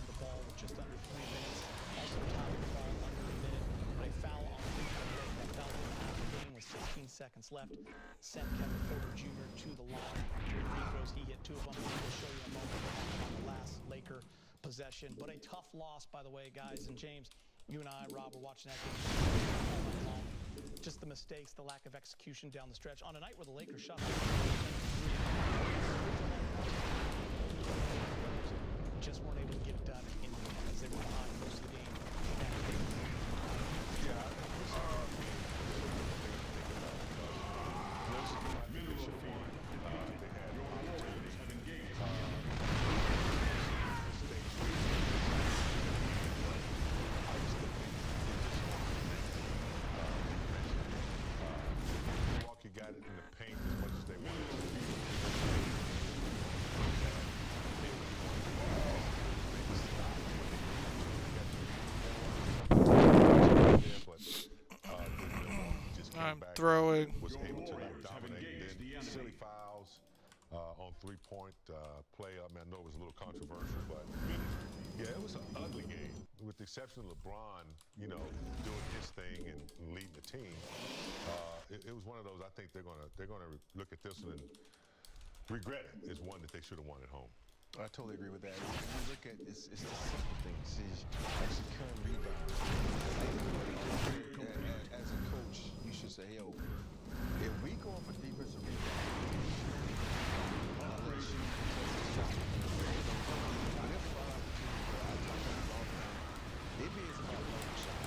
the ball with just under 3 minutes. Also tied the ball under a minute. But a foul on the that foul out of the game with 16 seconds left. Sent Kevin Porter Jr. to the line. Three free throws. He hit 2 of them. We'll show you in a moment on the last Laker possession. But a tough loss, by the way, guys. And James, you and I, Rob, were watching that game all night long. Just the mistakes, the lack of execution down the stretch. On a night where the Lakers shot just weren't able to get it done in the end as they were behind most of the game. Milwaukee got it in the paint as much as they wanted to. I'm throwing. Was able to dominate. Then silly fouls on three-point play. I mean, I know it was a little controversial, but yeah, it was an ugly game. With the exception of LeBron, you know, doing his thing and leading the team, it was one of those. I think they're gonna look at this one and regret it. It's one that they should have won at home. I totally agree with that. When you look at it's the simple things. It's securing rebounds. As a coach, you should say, yo, if we go for defensive rebounds, it is about long shot.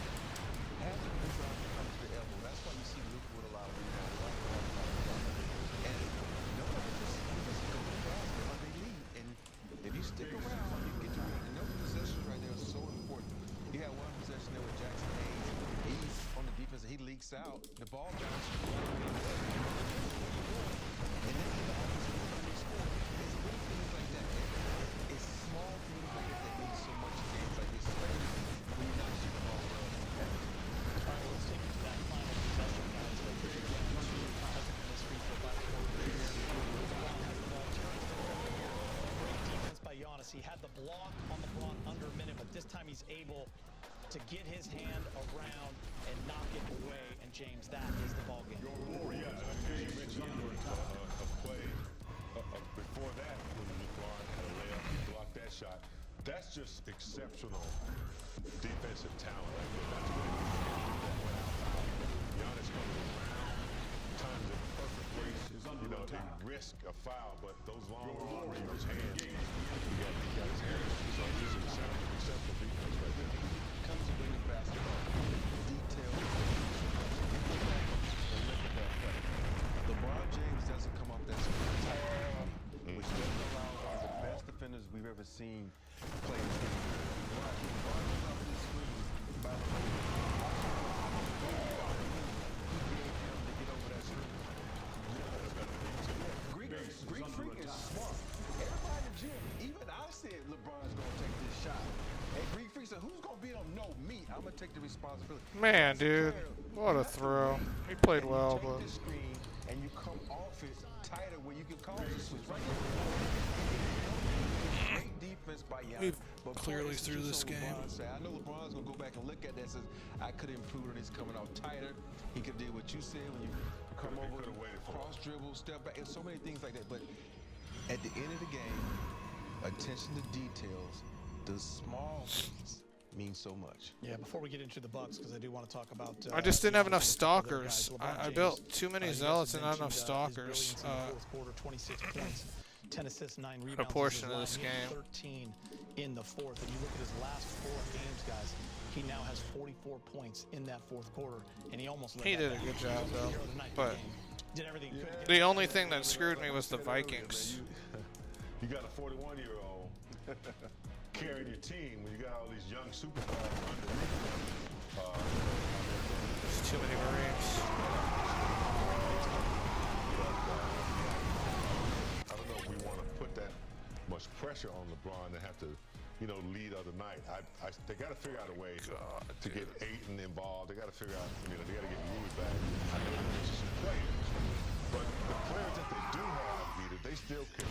Having the rebound comes to the elbow. That's why you see Luka with a lot of rebounds. And no one just go to the basket or they lead. And if you stick around, you get to win. And those possessions right there are so important. You had one possession there with Jackson Hayes. He's on the defense. He leaks out. The ball bounces. And then he score. It's little things like that. It's small things like that that mean so much in games like this. Especially when you're not shooting the ball well. All right, let's take it to that final possession, guys. Lakers are down 2 because of this free throw by the quarter. LeBron has the ball. Great defense by Giannis. He had the block on LeBron under a minute, but this time he's able to get his hand around and knock it away. And James, that is the ball game. Yeah, you mentioned a play before that when LeBron had a layup, he blocked that shot. That's just exceptional defensive talent. I mean, that's what Giannis comes around, times it perfectly. You know, they risk a foul, but those long arms in his hands, he got his hands. So it's just exceptional defense right there. Comes to winning basketball. Detail. And look at that play. LeBron James doesn't come off that screen tight, which doesn't allow one of the best defenders we've ever seen play this game. LeBron comes off this screen by the way. He gave him to get over that screen. Greek Freak is smart. Everybody in the gym, even I said LeBron's going to take this shot. And Greek Freak said, who's going to beat him? No, me. I'm going to take the responsibility. Man, dude, what a throw. He played well, but this screen and you come off it tighter where you can cause a switch. Right there. Great defense by Giannis. we've clearly through this game. I know LeBron's going to go back and look at that and says, I could improve on this coming out tighter. He could do what you said when you come over, cross dribble, step back, and so many things like that. But at the end of the game, attention to details, the small things mean so much. Yeah, before we get into the Bucks, because I do want to talk about. I just didn't have enough stalkers. I built too many zealots and not enough stalkers. Fourth quarter, 26 points, 10 assists, 9 rebounds. A portion of this game. 13 in the fourth. And you look at his last 4 games, guys. He now has 44 points in that fourth quarter, and he almost. He did a good job though, but did everything. The only thing that screwed me was the Vikings. You got a 41-year-old carrying your team when you got all these young superstars underneath them. There's too many Marines. I don't know if we want to put that much pressure on LeBron to have to, you know, lead other night. They got to figure out a way to get Ayton involved. They got to figure out, you know, they got to get Rui back. I know there's some players, But the players that they do have, either they still can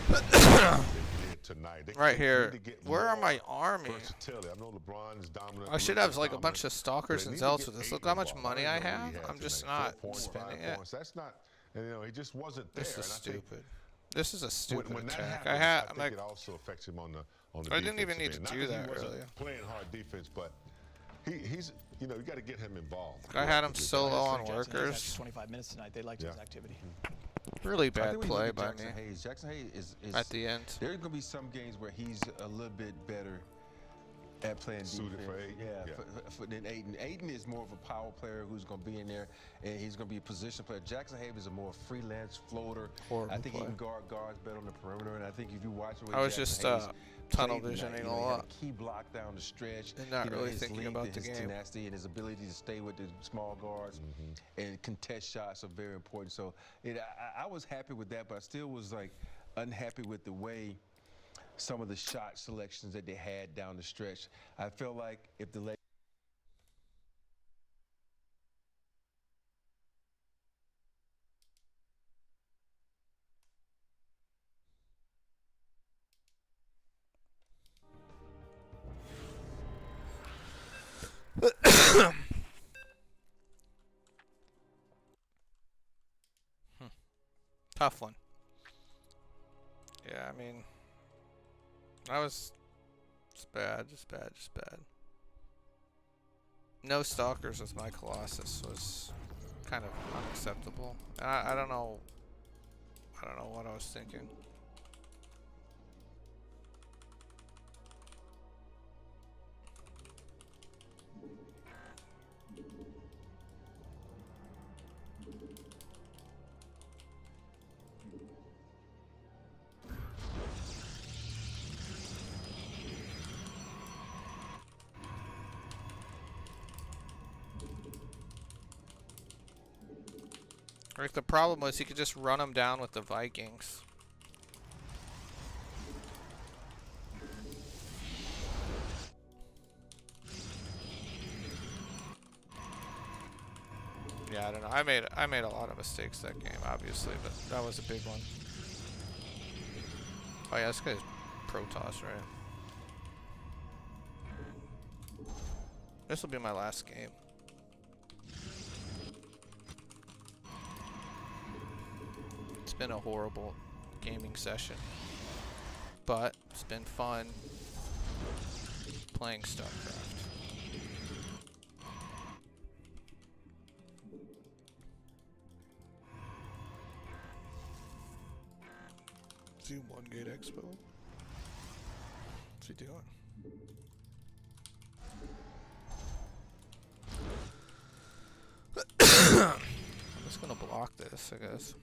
perform they did tonight. They Right here. need to get Where are more my army? versatility. I know LeBron is dominant. I should Luka's have like a dominant, bunch of stalkers but and they zealots need to with this. get Look how much involved. money I don't know what have. he had I'm just tonight. not 4 points, spending 5 it. points. That's not, and, he just wasn't there. This is and I think stupid. This is a stupid when that attack. happens, I'm like, it also affects him on the I didn't even need defensive to end. do Not that he wasn't earlier. playing hard defense, but he's you got to get him involved. I had him so low on Jackson Hayes workers. actually 25 minutes tonight. They liked his activity. Really I bad think when you play look by at me. Jackson Hayes is At the end. There's going to be some games where he's a little bit better at playing Suited defense. for Aiden. For than Aiden. Aiden is more of a power player who's going to be in there, and he's going to be a position player. Jackson Hayes is a more freelance floater. Horrible I think play. he can guard guards better on the perimeter, and I think if you watch the way I was Jackson just Hayes tunnel played tonight, visioning he a had lot. a key block down the stretch. And not really his thinking length about and the his game. tenacity and his ability to stay with the small guards and contest shots are very important. So I was happy with that, but I still was like unhappy with the way some of the shot selections that they had down the stretch. I felt like if the Tough one. Yeah, I mean, I was just bad. No stalkers with my Colossus was kind of unacceptable. And I don't know. I don't know what I was thinking. Like the problem was he could just run them down with the Vikings. Yeah, I don't know. I made a lot of mistakes that game, obviously, but that was a big one. Oh yeah, this guy's Protoss, right? This will be my last game. It's been a horrible gaming session, but it's been fun playing StarCraft. Zoom 1 Gate Expo. What's he doing? I'm just gonna block this, I guess.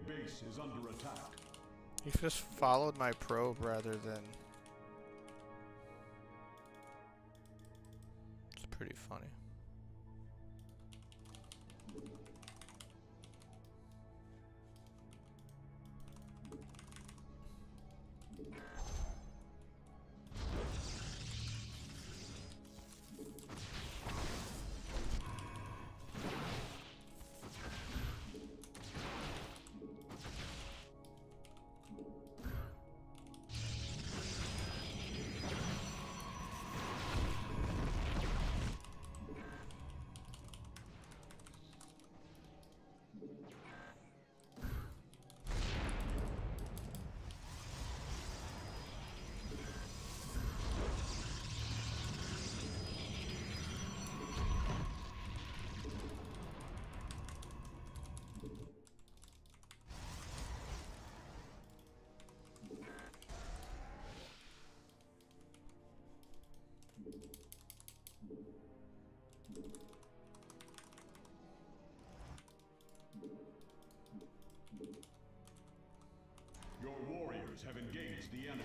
Base is under attack. He just followed my probe rather than... It's pretty funny. engaged the enemy.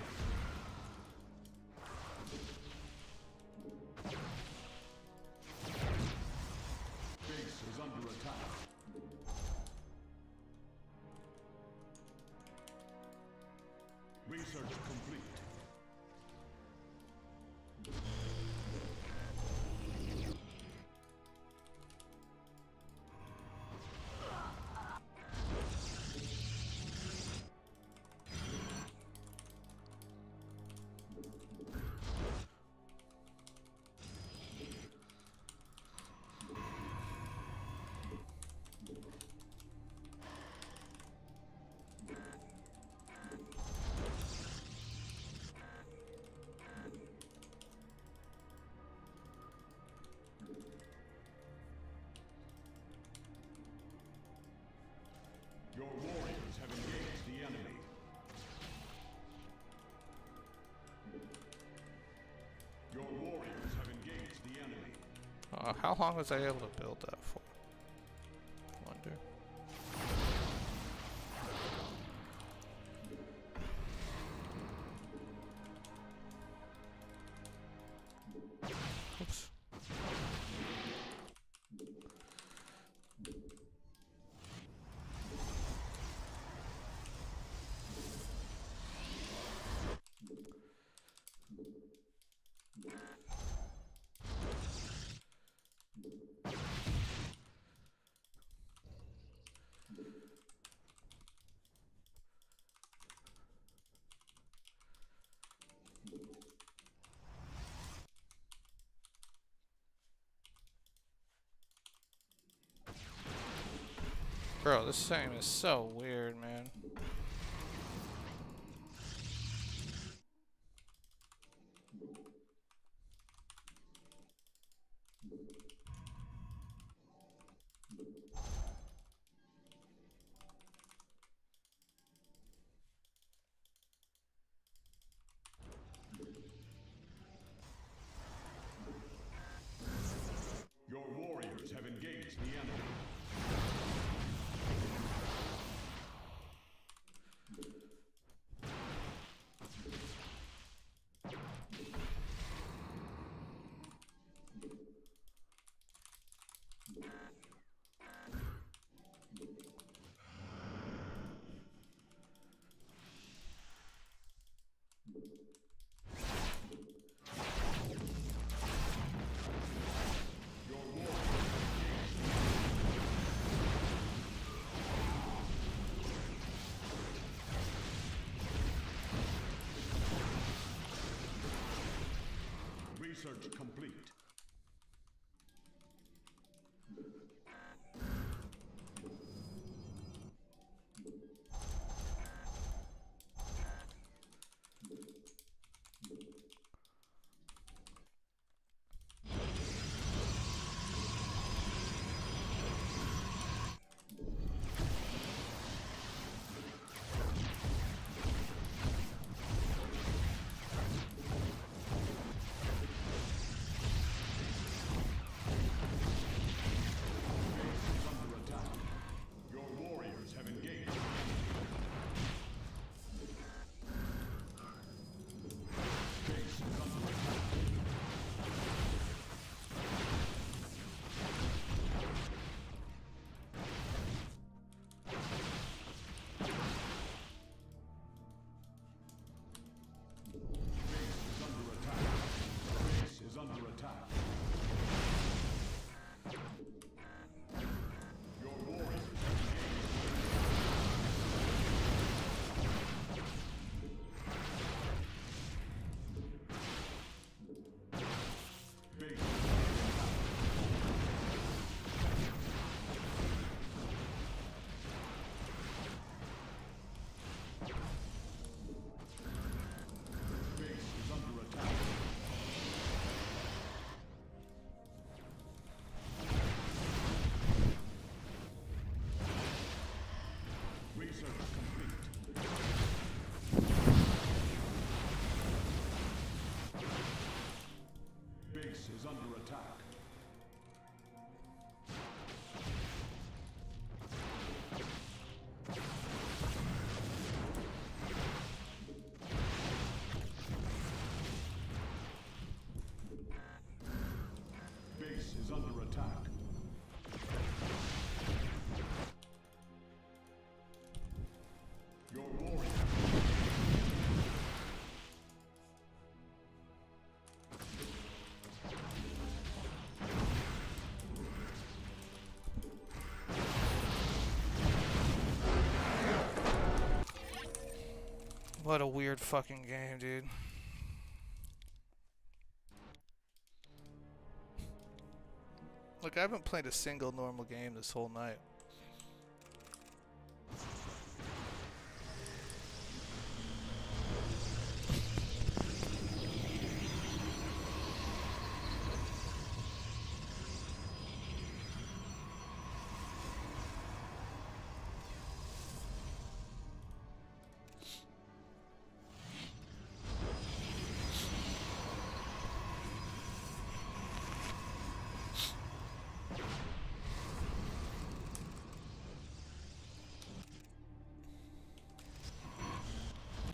Base is under attack. Research complete. Your warriors have engaged the enemy. Your warriors have engaged the enemy. How long was I able to build that for? I wonder. Oops. Bro, this game is so weird, man. Your warriors have engaged the enemy. Research complete. What a weird fucking game, dude. Look, I haven't played a single normal game this whole night.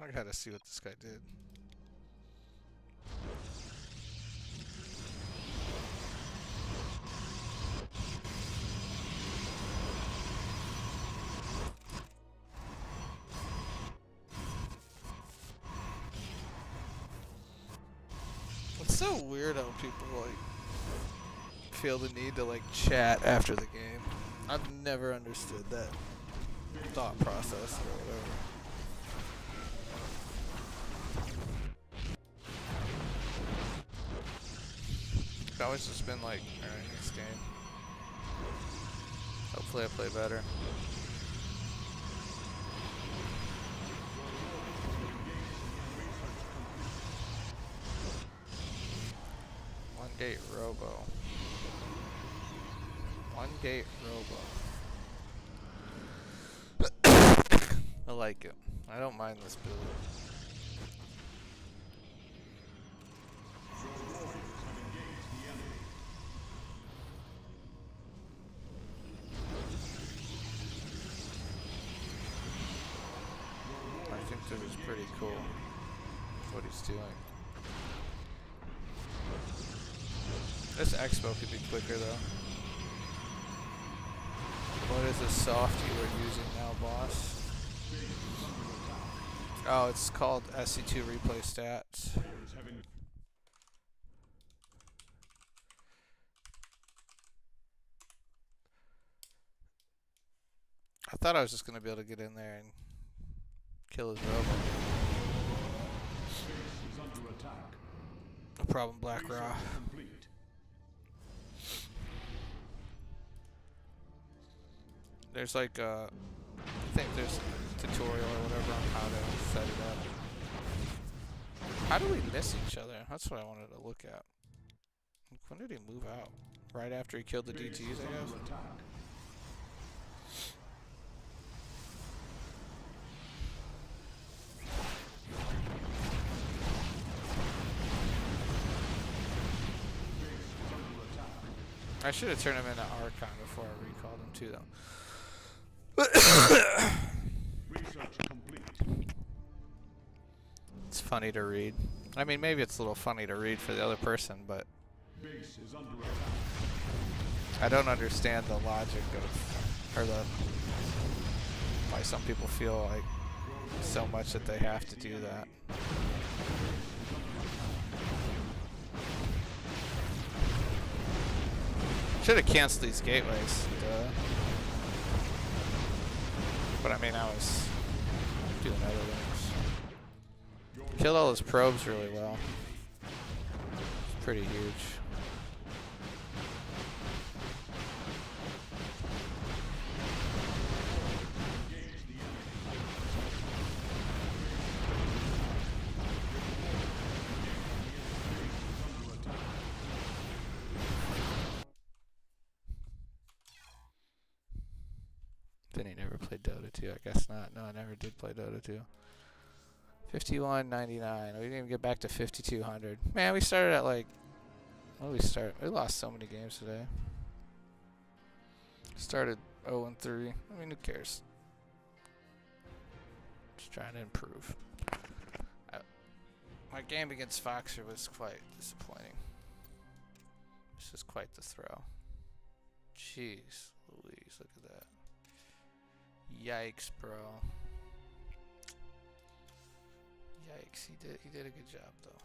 I gotta see what this guy did. It's so weird how people like feel the need to like chat after the game. I've never understood that thought process or whatever. I've always just been like, alright, next game. Hopefully I play better. One gate robo. One gate robo. I like it. I don't mind this build. I think this is pretty cool, what he's doing. This expo could be quicker though. What is this soft you are using now, boss? Oh, it's called SC2 Replay Stats. I thought I was just going to be able to get in there and kill his robot. No problem, Black Raw. There's like I think there's a tutorial or whatever on how to set it up. How do we miss each other? That's what I wanted to look at. When did he move out? Right after he killed the DTs, I guess? I should have turned him into Archon before I recalled him too, though. Research complete. It's funny to read. I mean, maybe it's a little funny to read for the other person, but Base is under attack. I don't understand the logic of, or the, why some people feel like so much that they have to do that. Should have canceled these gateways. Duh. But I mean, I was doing other things. Killed all his probes really well. It's pretty huge. Vinny never played Dota 2. I guess not. No, I never did play Dota 2. 51.99. We didn't even get back to 5,200. Man, we started at like... What did we start? We lost so many games today. Started 0-3. I mean, who cares? Just trying to improve. My game against Foxer was quite disappointing. This is quite the throw. Jeez Louise, look at that. Yikes, bro. Yikes, he did a good job though.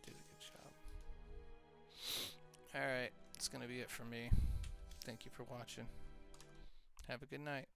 Did a good job. Alright, that's gonna be it for me. Thank you for watching. Have a good night.